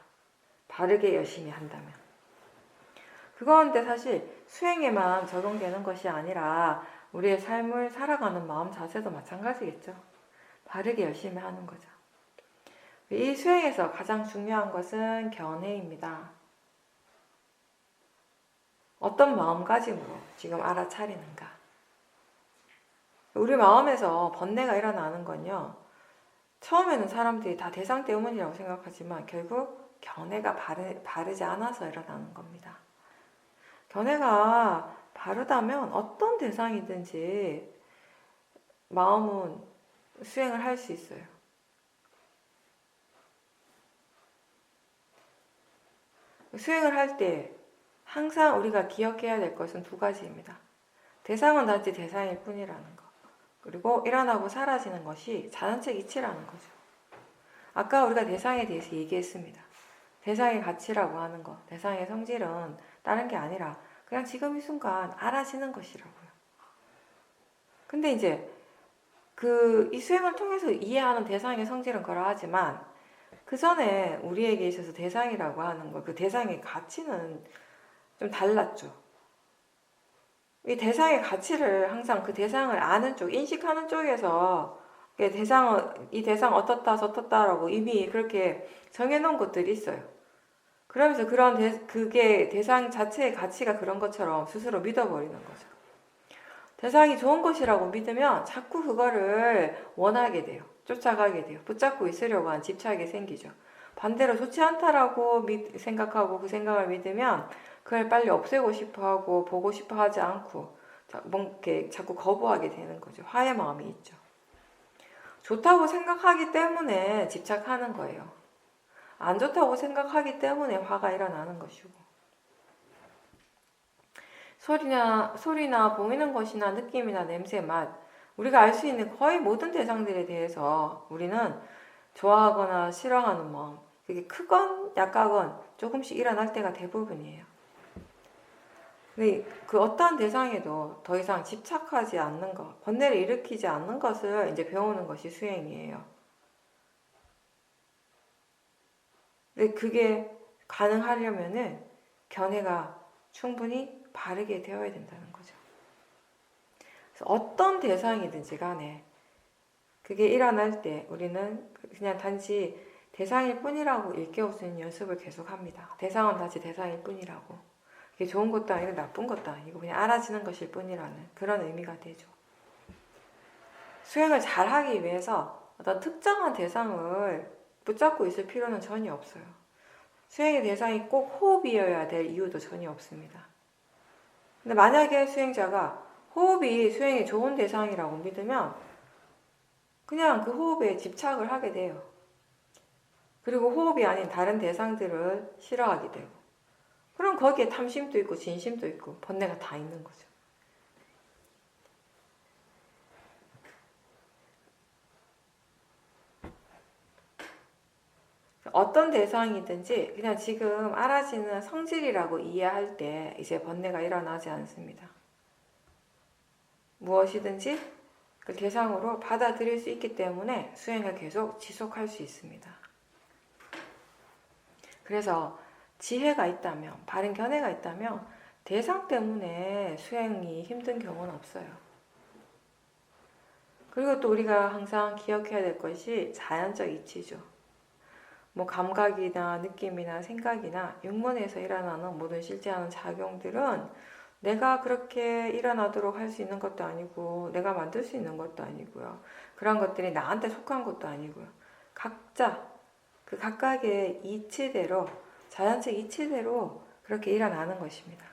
바르게 열심히 한다면. 그건데 사실 수행에만 적용되는 것이 아니라 우리의 삶을 살아가는 마음 자세도 마찬가지겠죠. 바르게 열심히 하는 거죠. 이 수행에서 가장 중요한 것은 견해입니다. 어떤 마음가짐으로 지금 알아차리는가? 우리 마음에서 번뇌가 일어나는 건요, 처음에는 사람들이 다 대상 때문이라고 생각하지만 결국 견해가 바르지 않아서 일어나는 겁니다. 견해가 바르다면 어떤 대상이든지 마음은 수행을 할 수 있어요. 수행을 할 때 항상 우리가 기억해야 될 것은 두 가지입니다. 대상은 단지 대상일 뿐이라는 것. 그리고 일어나고 사라지는 것이 자연적 이치라는 거죠. 아까 우리가 대상에 대해서 얘기했습니다. 대상의 가치라고 하는 것, 대상의 성질은 다른 게 아니라 그냥 지금 이 순간 알아지는 것이라고요. 근데 이제 이 수행을 통해서 이해하는 대상의 성질은 그러하지만 그 전에 우리에게 있어서 대상이라고 하는 것, 그 대상의 가치는 좀 달랐죠. 이 대상의 가치를 항상 그 대상을 아는 쪽, 인식하는 쪽에서 이 대상 어떻다 저떻다라고 이미 그렇게 정해놓은 것들이 있어요. 그러면서 그게 대상 자체의 가치가 그런 것처럼 스스로 믿어버리는 거죠. 대상이 좋은 것이라고 믿으면 자꾸 그거를 원하게 돼요. 쫓아가게 돼요. 붙잡고 있으려고 하는 집착이 생기죠. 반대로 좋지 않다라고 생각하고 그 생각을 믿으면 그걸 빨리 없애고 싶어 하고 보고 싶어 하지 않고 자꾸 거부하게 되는 거죠. 화의 마음이 있죠. 좋다고 생각하기 때문에 집착하는 거예요. 안 좋다고 생각하기 때문에 화가 일어나는 것이고. 소리나 보이는 것이나 느낌이나 냄새, 맛, 우리가 알 수 있는 거의 모든 대상들에 대해서 우리는 좋아하거나 싫어하는 마음, 그게 크건 약하건 조금씩 일어날 때가 대부분이에요. 근데 그 어떠한 대상에도 더 이상 집착하지 않는 것, 번뇌를 일으키지 않는 것을 이제 배우는 것이 수행이에요. 근데 그게 가능하려면은 견해가 충분히 바르게 되어야 된다는 거죠. 그래서 어떤 대상이든지 간에 그게 일어날 때 우리는 그냥 단지 대상일 뿐이라고 일깨울 수 있는 연습을 계속합니다. 대상은 단지 대상일 뿐이라고. 이게 좋은 것도 아니고 나쁜 것도 아니고 그냥 알아지는 것일 뿐이라는 그런 의미가 되죠. 수행을 잘하기 위해서 어떤 특정한 대상을 붙잡고 있을 필요는 전혀 없어요. 수행의 대상이 꼭 호흡이어야 될 이유도 전혀 없습니다. 근데 만약에 수행자가 호흡이 수행에 좋은 대상이라고 믿으면 그냥 그 호흡에 집착을 하게 돼요. 그리고 호흡이 아닌 다른 대상들을 싫어하게 되고 그럼 거기에 탐심도 있고 진심도 있고 번뇌가 다 있는 거죠. 어떤 대상이든지 그냥 지금 알아지는 성질이라고 이해할 때 이제 번뇌가 일어나지 않습니다. 무엇이든지 그 대상으로 받아들일 수 있기 때문에 수행을 계속 지속할 수 있습니다. 그래서 지혜가 있다면, 바른 견해가 있다면 대상 때문에 수행이 힘든 경우는 없어요. 그리고 또 우리가 항상 기억해야 될 것이 자연적 이치죠. 뭐 감각이나 느낌이나 생각이나 육문에서 일어나는 모든 실제하는 작용들은 내가 그렇게 일어나도록 할 수 있는 것도 아니고 내가 만들 수 있는 것도 아니고요. 그런 것들이 나한테 속한 것도 아니고요. 각자 그 각각의 이치대로, 자연적 이치대로 그렇게 일어나는 것입니다.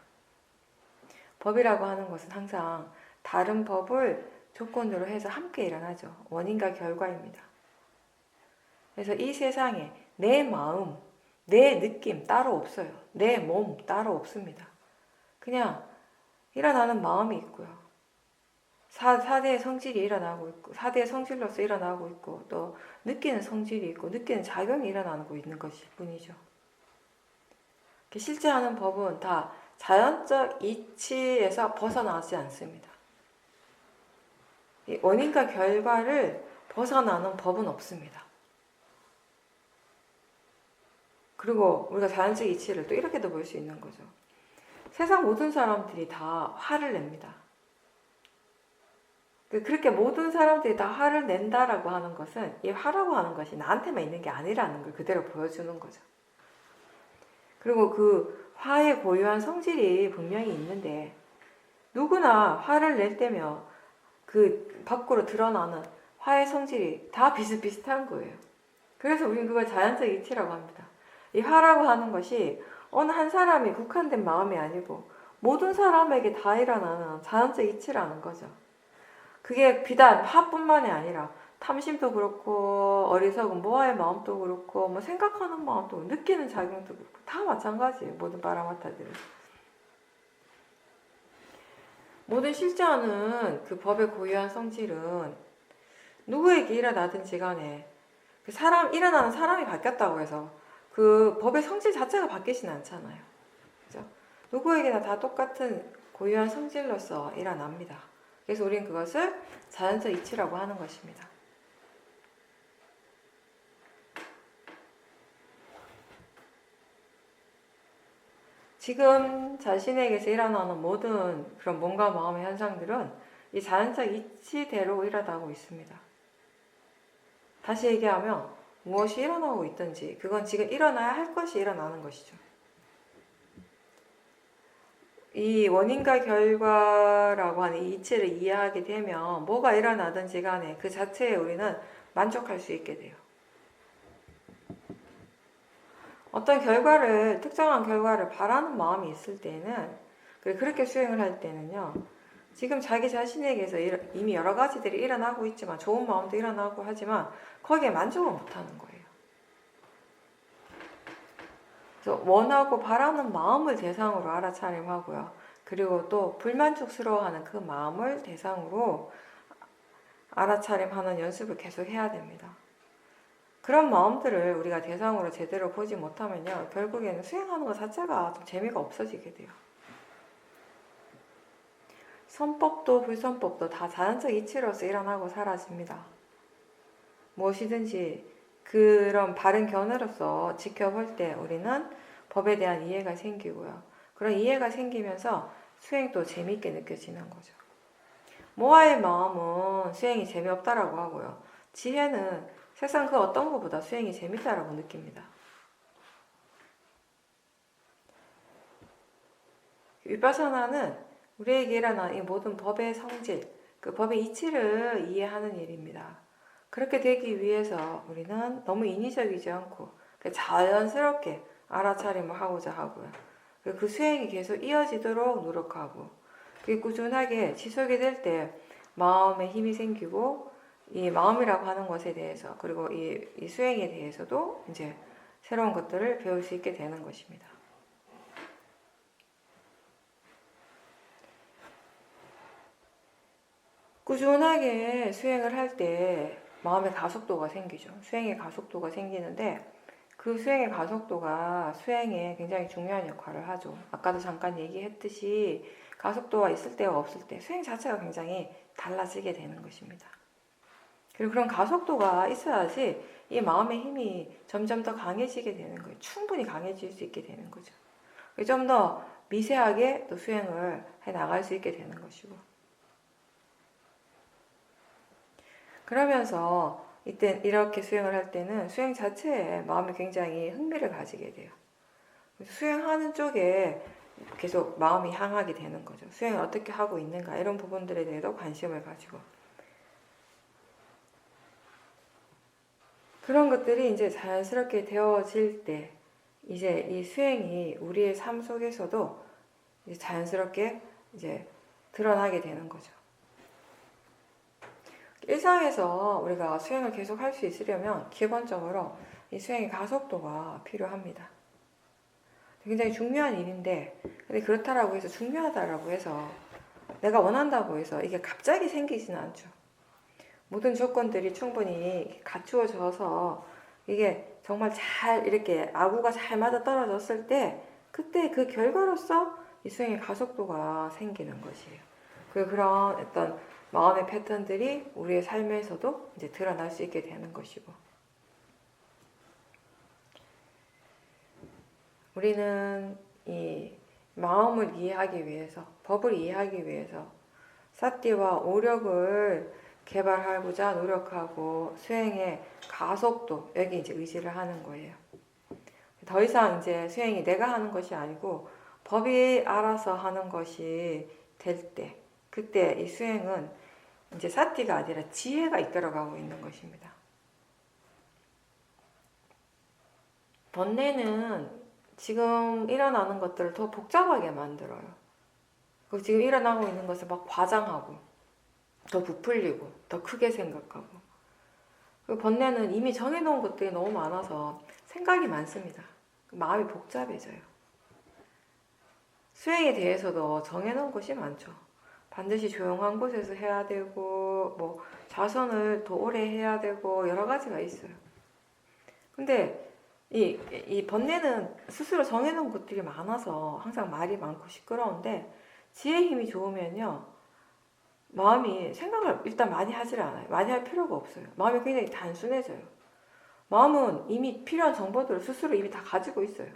법이라고 하는 것은 항상 다른 법을 조건으로 해서 함께 일어나죠. 원인과 결과입니다. 그래서 이 세상에 내 마음, 내 느낌 따로 없어요. 내 몸 따로 없습니다. 그냥 일어나는 마음이 있고요. 사대의 성질이 일어나고 있고, 사대의 성질로서 일어나고 있고, 또 느끼는 성질이 있고, 느끼는 작용이 일어나고 있는 것일 뿐이죠. 실제 하는 법은 다 자연적 이치에서 벗어나지 않습니다. 이 원인과 결과를 벗어나는 법은 없습니다. 그리고 우리가 자연적 이치를 또 이렇게도 볼 수 있는 거죠. 세상 모든 사람들이 다 화를 냅니다. 그렇게 모든 사람들이 다 화를 낸다라고 하는 것은 이 화라고 하는 것이 나한테만 있는 게 아니라는 걸 그대로 보여주는 거죠. 그리고 그 화의 고유한 성질이 분명히 있는데 누구나 화를 낼 때면 그 밖으로 드러나는 화의 성질이 다 비슷비슷한 거예요. 그래서 우리는 그걸 자연적 이치라고 합니다. 이 화라고 하는 것이 어느 한 사람이 국한된 마음이 아니고 모든 사람에게 다 일어나는 자연적 이치라는 거죠. 그게 비단 화뿐만이 아니라 탐심도 그렇고 어리석은 모아의 마음도 그렇고 뭐 생각하는 마음도 그렇고, 느끼는 작용도 그렇고 다 마찬가지예요. 모든 바라마타들은. 모든 실제하는 그 법의 고유한 성질은 누구에게 일어나든지 간에 그 일어나는 사람이 바뀌었다고 해서 그 법의 성질 자체가 바뀌진 않잖아요. 그죠? 누구에게나 다 똑같은 고유한 성질로서 일어납니다. 그래서 우리는 그것을 자연적 이치라고 하는 것입니다. 지금 자신에게서 일어나는 모든 그런 몸과 마음의 현상들은 이 자연적 이치대로 일어나고 있습니다. 다시 얘기하면 무엇이 일어나고 있든지 그건 지금 일어나야 할 것이 일어나는 것이죠. 이 원인과 결과라고 하는 이 이치를 이해하게 되면 뭐가 일어나든지 간에 그 자체에 우리는 만족할 수 있게 돼요. 어떤 결과를, 특정한 결과를 바라는 마음이 있을 때는, 그렇게 수행을 할 때는요, 지금 자기 자신에게서 이미 여러 가지들이 일어나고 있지만, 좋은 마음도 일어나고 하지만, 거기에 만족을 못하는 거예요. 그래서 원하고 바라는 마음을 대상으로 알아차림하고요. 그리고 또 불만족스러워하는 그 마음을 대상으로 알아차림하는 연습을 계속 해야 됩니다. 그런 마음들을 우리가 대상으로 제대로 보지 못하면요, 결국에는 수행하는 것 자체가 좀 재미가 없어지게 돼요. 선법도 불선법도 다 자연적 이치로서 일어나고 사라집니다. 무엇이든지 그런 바른 견해로서 지켜볼 때 우리는 법에 대한 이해가 생기고요. 그런 이해가 생기면서 수행도 재미있게 느껴지는 거죠. 모아의 마음은 수행이 재미없다라고 하고요. 지혜는 세상 그 어떤 것보다 수행이 재밌다라고 느낍니다. 위파사나는 우리에게 일어난 이 모든 법의 성질, 그 법의 이치를 이해하는 일입니다. 그렇게 되기 위해서 우리는 너무 인위적이지 않고 자연스럽게 알아차림을 하고자 하고요. 그 수행이 계속 이어지도록 노력하고 그게 꾸준하게 지속이 될 때 마음에 힘이 생기고 이 마음이라고 하는 것에 대해서 그리고 이 수행에 대해서도 이제 새로운 것들을 배울 수 있게 되는 것입니다. 꾸준하게 수행을 할 때 마음의 가속도가 생기죠. 수행의 가속도가 생기는데 그 수행의 가속도가 수행에 굉장히 중요한 역할을 하죠. 아까도 잠깐 얘기했듯이 가속도가 있을 때와 없을 때 수행 자체가 굉장히 달라지게 되는 것입니다. 그리고 그런 가속도가 있어야지 이 마음의 힘이 점점 더 강해지게 되는 거예요. 충분히 강해질 수 있게 되는 거죠. 좀 더 미세하게 또 수행을 해 나갈 수 있게 되는 것이고. 그러면서 이때 이렇게 수행을 할 때는 수행 자체에 마음이 굉장히 흥미를 가지게 돼요. 수행하는 쪽에 계속 마음이 향하게 되는 거죠. 수행을 어떻게 하고 있는가 이런 부분들에 대해서 관심을 가지고 그런 것들이 이제 자연스럽게 되어질 때 이제 이 수행이 우리의 삶 속에서도 이제 자연스럽게 이제 드러나게 되는 거죠. 일상에서 우리가 수행을 계속 할 수 있으려면 기본적으로 이 수행의 가속도가 필요합니다. 굉장히 중요한 일인데, 근데 그렇다라고 해서 중요하다라고 해서 내가 원한다고 해서 이게 갑자기 생기지는 않죠. 모든 조건들이 충분히 갖추어져서 이게 정말 잘 이렇게 아구가 잘 맞아 떨어졌을 때 그때 그 결과로서 이 수행의 가속도가 생기는 것이에요. 그런 어떤 마음의 패턴들이 우리의 삶에서도 이제 드러날 수 있게 되는 것이고 우리는 이 마음을 이해하기 위해서 법을 이해하기 위해서 사띠와 오력을 개발하고자 노력하고 수행의 가속도 여기 이제 의지를 하는 거예요. 더 이상 이제 수행이 내가 하는 것이 아니고 법이 알아서 하는 것이 될 때 그때 이 수행은 이제 사띠가 아니라 지혜가 이끌어가고 있는 것입니다. 번뇌는 지금 일어나는 것들을 더 복잡하게 만들어요. 지금 일어나고 있는 것을 막 과장하고 더 부풀리고 더 크게 생각하고 그 번뇌는 이미 정해놓은 것들이 너무 많아서 생각이 많습니다. 마음이 복잡해져요. 수행에 대해서도 정해놓은 것이 많죠. 반드시 조용한 곳에서 해야 되고 뭐 자선을 더 오래 해야 되고 여러 가지가 있어요. 근데 이 번뇌는 스스로 정해놓은 것들이 많아서 항상 말이 많고 시끄러운데 지혜 힘이 좋으면요 마음이 생각을 일단 많이 하질 않아요. 많이 할 필요가 없어요. 마음이 굉장히 단순해져요. 마음은 이미 필요한 정보들을 스스로 이미 다 가지고 있어요.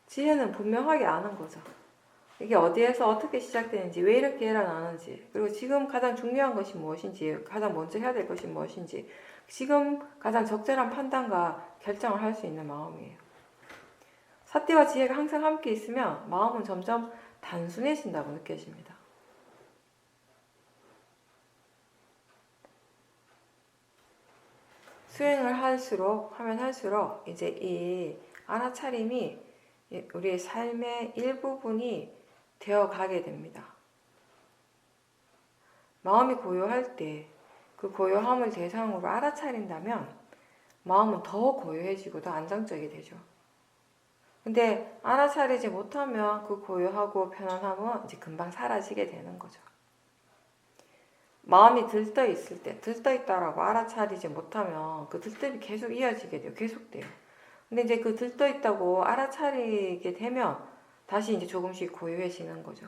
지혜는 분명하게 아는 거죠. 이게 어디에서 어떻게 시작되는지, 왜 이렇게 일어나는지, 그리고 지금 가장 중요한 것이 무엇인지, 가장 먼저 해야 될 것이 무엇인지, 지금 가장 적절한 판단과 결정을 할 수 있는 마음이에요. 사띠와 지혜가 항상 함께 있으면 마음은 점점 단순해진다고 느껴집니다. 수행을 하면 할수록 이제 이 알아차림이 우리의 삶의 일부분이 되어 가게 됩니다. 마음이 고요할 때 그 고요함을 대상으로 알아차린다면 마음은 더 고요해지고 더 안정적이 되죠. 근데 알아차리지 못하면 그 고요하고 편안함은 이제 금방 사라지게 되는 거죠. 마음이 들떠 있을 때, 들떠 있다라고 알아차리지 못하면 그 들뜸이 계속 이어지게 돼요. 계속돼요. 근데 이제 그 들떠 있다고 알아차리게 되면 다시 이제 조금씩 고요해지는 거죠.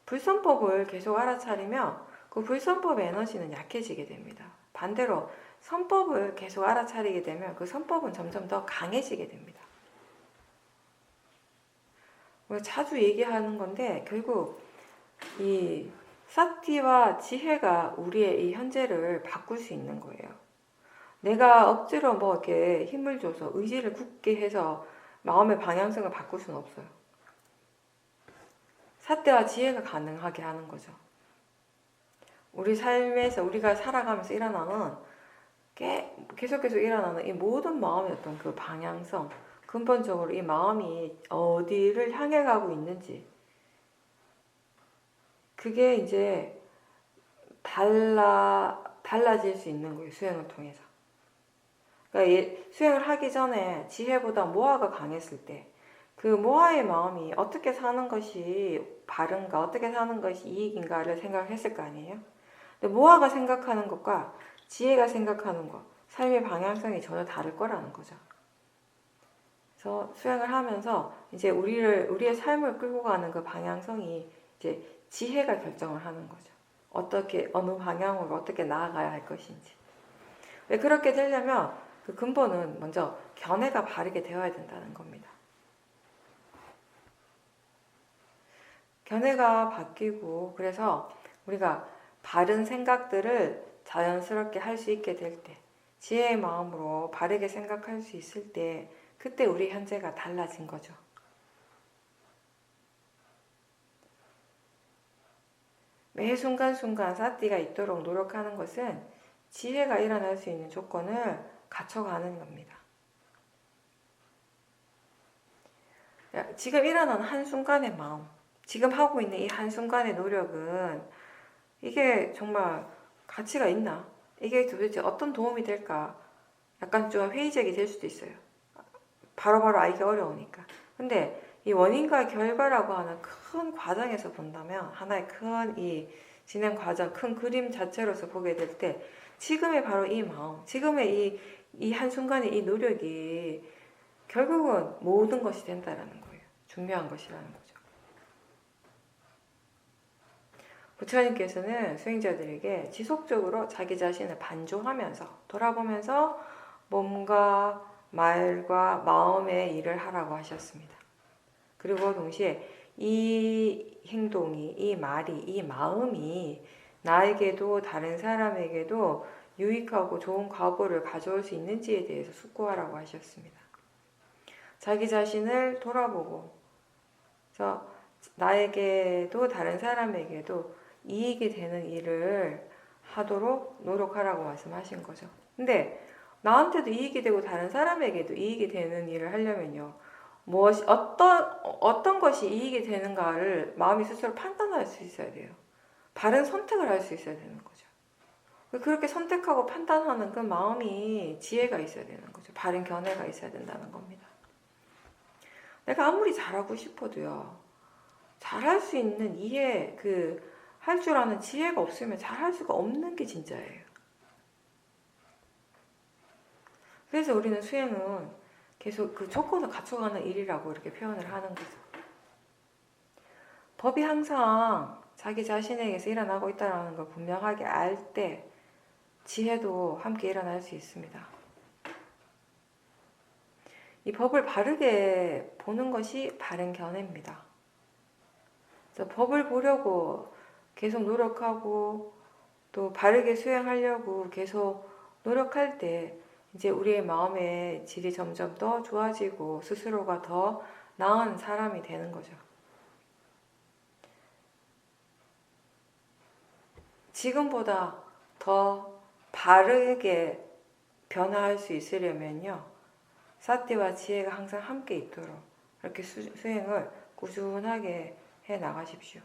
불선법을 계속 알아차리면 그 불선법의 에너지는 약해지게 됩니다. 반대로 선법을 계속 알아차리게 되면 그 선법은 점점 더 강해지게 됩니다. 자주 얘기하는 건데 결국 이 사티와 지혜가 우리의 이 현재를 바꿀 수 있는 거예요. 내가 억지로 뭐 이렇게 힘을 줘서 의지를 굳게 해서 마음의 방향성을 바꿀 수는 없어요. 사태와 지혜가 가능하게 하는 거죠. 우리 삶에서 우리가 살아가면서 일어나는 계속 일어나는 이 모든 마음의 어떤 그 방향성, 근본적으로 이 마음이 어디를 향해 가고 있는지 그게 이제 달라질 수 있는 거예요. 수행을 통해서. 그러니까 수행을 하기 전에 지혜보다 모아가 강했을 때 그 모아의 마음이 어떻게 사는 것이 바른가, 어떻게 사는 것이 이익인가를 생각했을 거 아니에요? 근데 모아가 생각하는 것과 지혜가 생각하는 것, 삶의 방향성이 전혀 다를 거라는 거죠. 그래서 수행을 하면서 이제 우리의 삶을 끌고 가는 그 방향성이 이제 지혜가 결정을 하는 거죠. 어떻게, 어느 방향으로 어떻게 나아가야 할 것인지. 왜 그렇게 되려면 그 근본은 먼저 견해가 바르게 되어야 된다는 겁니다. 견해가 바뀌고, 그래서 우리가 바른 생각들을 자연스럽게 할 수 있게 될 때, 지혜의 마음으로 바르게 생각할 수 있을 때, 그때 우리 현재가 달라진 거죠. 매 순간순간 사띠가 있도록 노력하는 것은 지혜가 일어날 수 있는 조건을 갖춰가는 겁니다. 지금 일어나는 한순간의 마음, 지금 하고 있는 이 한순간의 노력은 이게 정말 가치가 있나? 이게 도대체 어떤 도움이 될까? 약간 좀 회의적이 될 수도 있어요. 바로바로 알기 어려우니까. 근데 이 원인과 결과라고 하는 큰 과정에서 본다면, 하나의 큰 이 진행 과정, 큰 그림 자체로서 보게 될 때, 지금의 바로 이 마음, 지금의 이 한순간의 이 노력이 결국은 모든 것이 된다라는 거예요. 중요한 것이라는 거죠. 부처님께서는 수행자들에게 지속적으로 자기 자신을 반조하면서 돌아보면서 몸과 말과 마음의 일을 하라고 하셨습니다. 그리고 동시에 이 행동이, 이 말이, 이 마음이 나에게도 다른 사람에게도 유익하고 좋은 과보를 가져올 수 있는지에 대해서 숙고하라고 하셨습니다. 자기 자신을 돌아보고, 그래서 나에게도 다른 사람에게도 이익이 되는 일을 하도록 노력하라고 말씀하신 거죠. 근데 나한테도 이익이 되고 다른 사람에게도 이익이 되는 일을 하려면요, 어떤 것이 이익이 되는가를 마음이 스스로 판단할 수 있어야 돼요. 바른 선택을 할 수 있어야 되는 거죠. 그렇게 선택하고 판단하는 그 마음이 지혜가 있어야 되는 거죠. 바른 견해가 있어야 된다는 겁니다. 내가 아무리 잘하고 싶어도요, 잘할 수 있는 할 줄 아는 지혜가 없으면 잘할 수가 없는 게 진짜예요. 그래서 우리는 수행은 계속 그 조건을 갖춰가는 일이라고 이렇게 표현을 하는 거죠. 법이 항상 자기 자신에게서 일어나고 있다는 걸 분명하게 알 때 지혜도 함께 일어날 수 있습니다. 이 법을 바르게 보는 것이 바른 견해입니다. 그래서 법을 보려고 계속 노력하고 또 바르게 수행하려고 계속 노력할 때 이제 우리의 마음의 질이 점점 더 좋아지고 스스로가 더 나은 사람이 되는 거죠. 지금보다 더 바르게 변화할 수 있으려면요, 사띠와 지혜가 항상 함께 있도록 이렇게 수행을 꾸준하게 해 나가십시오.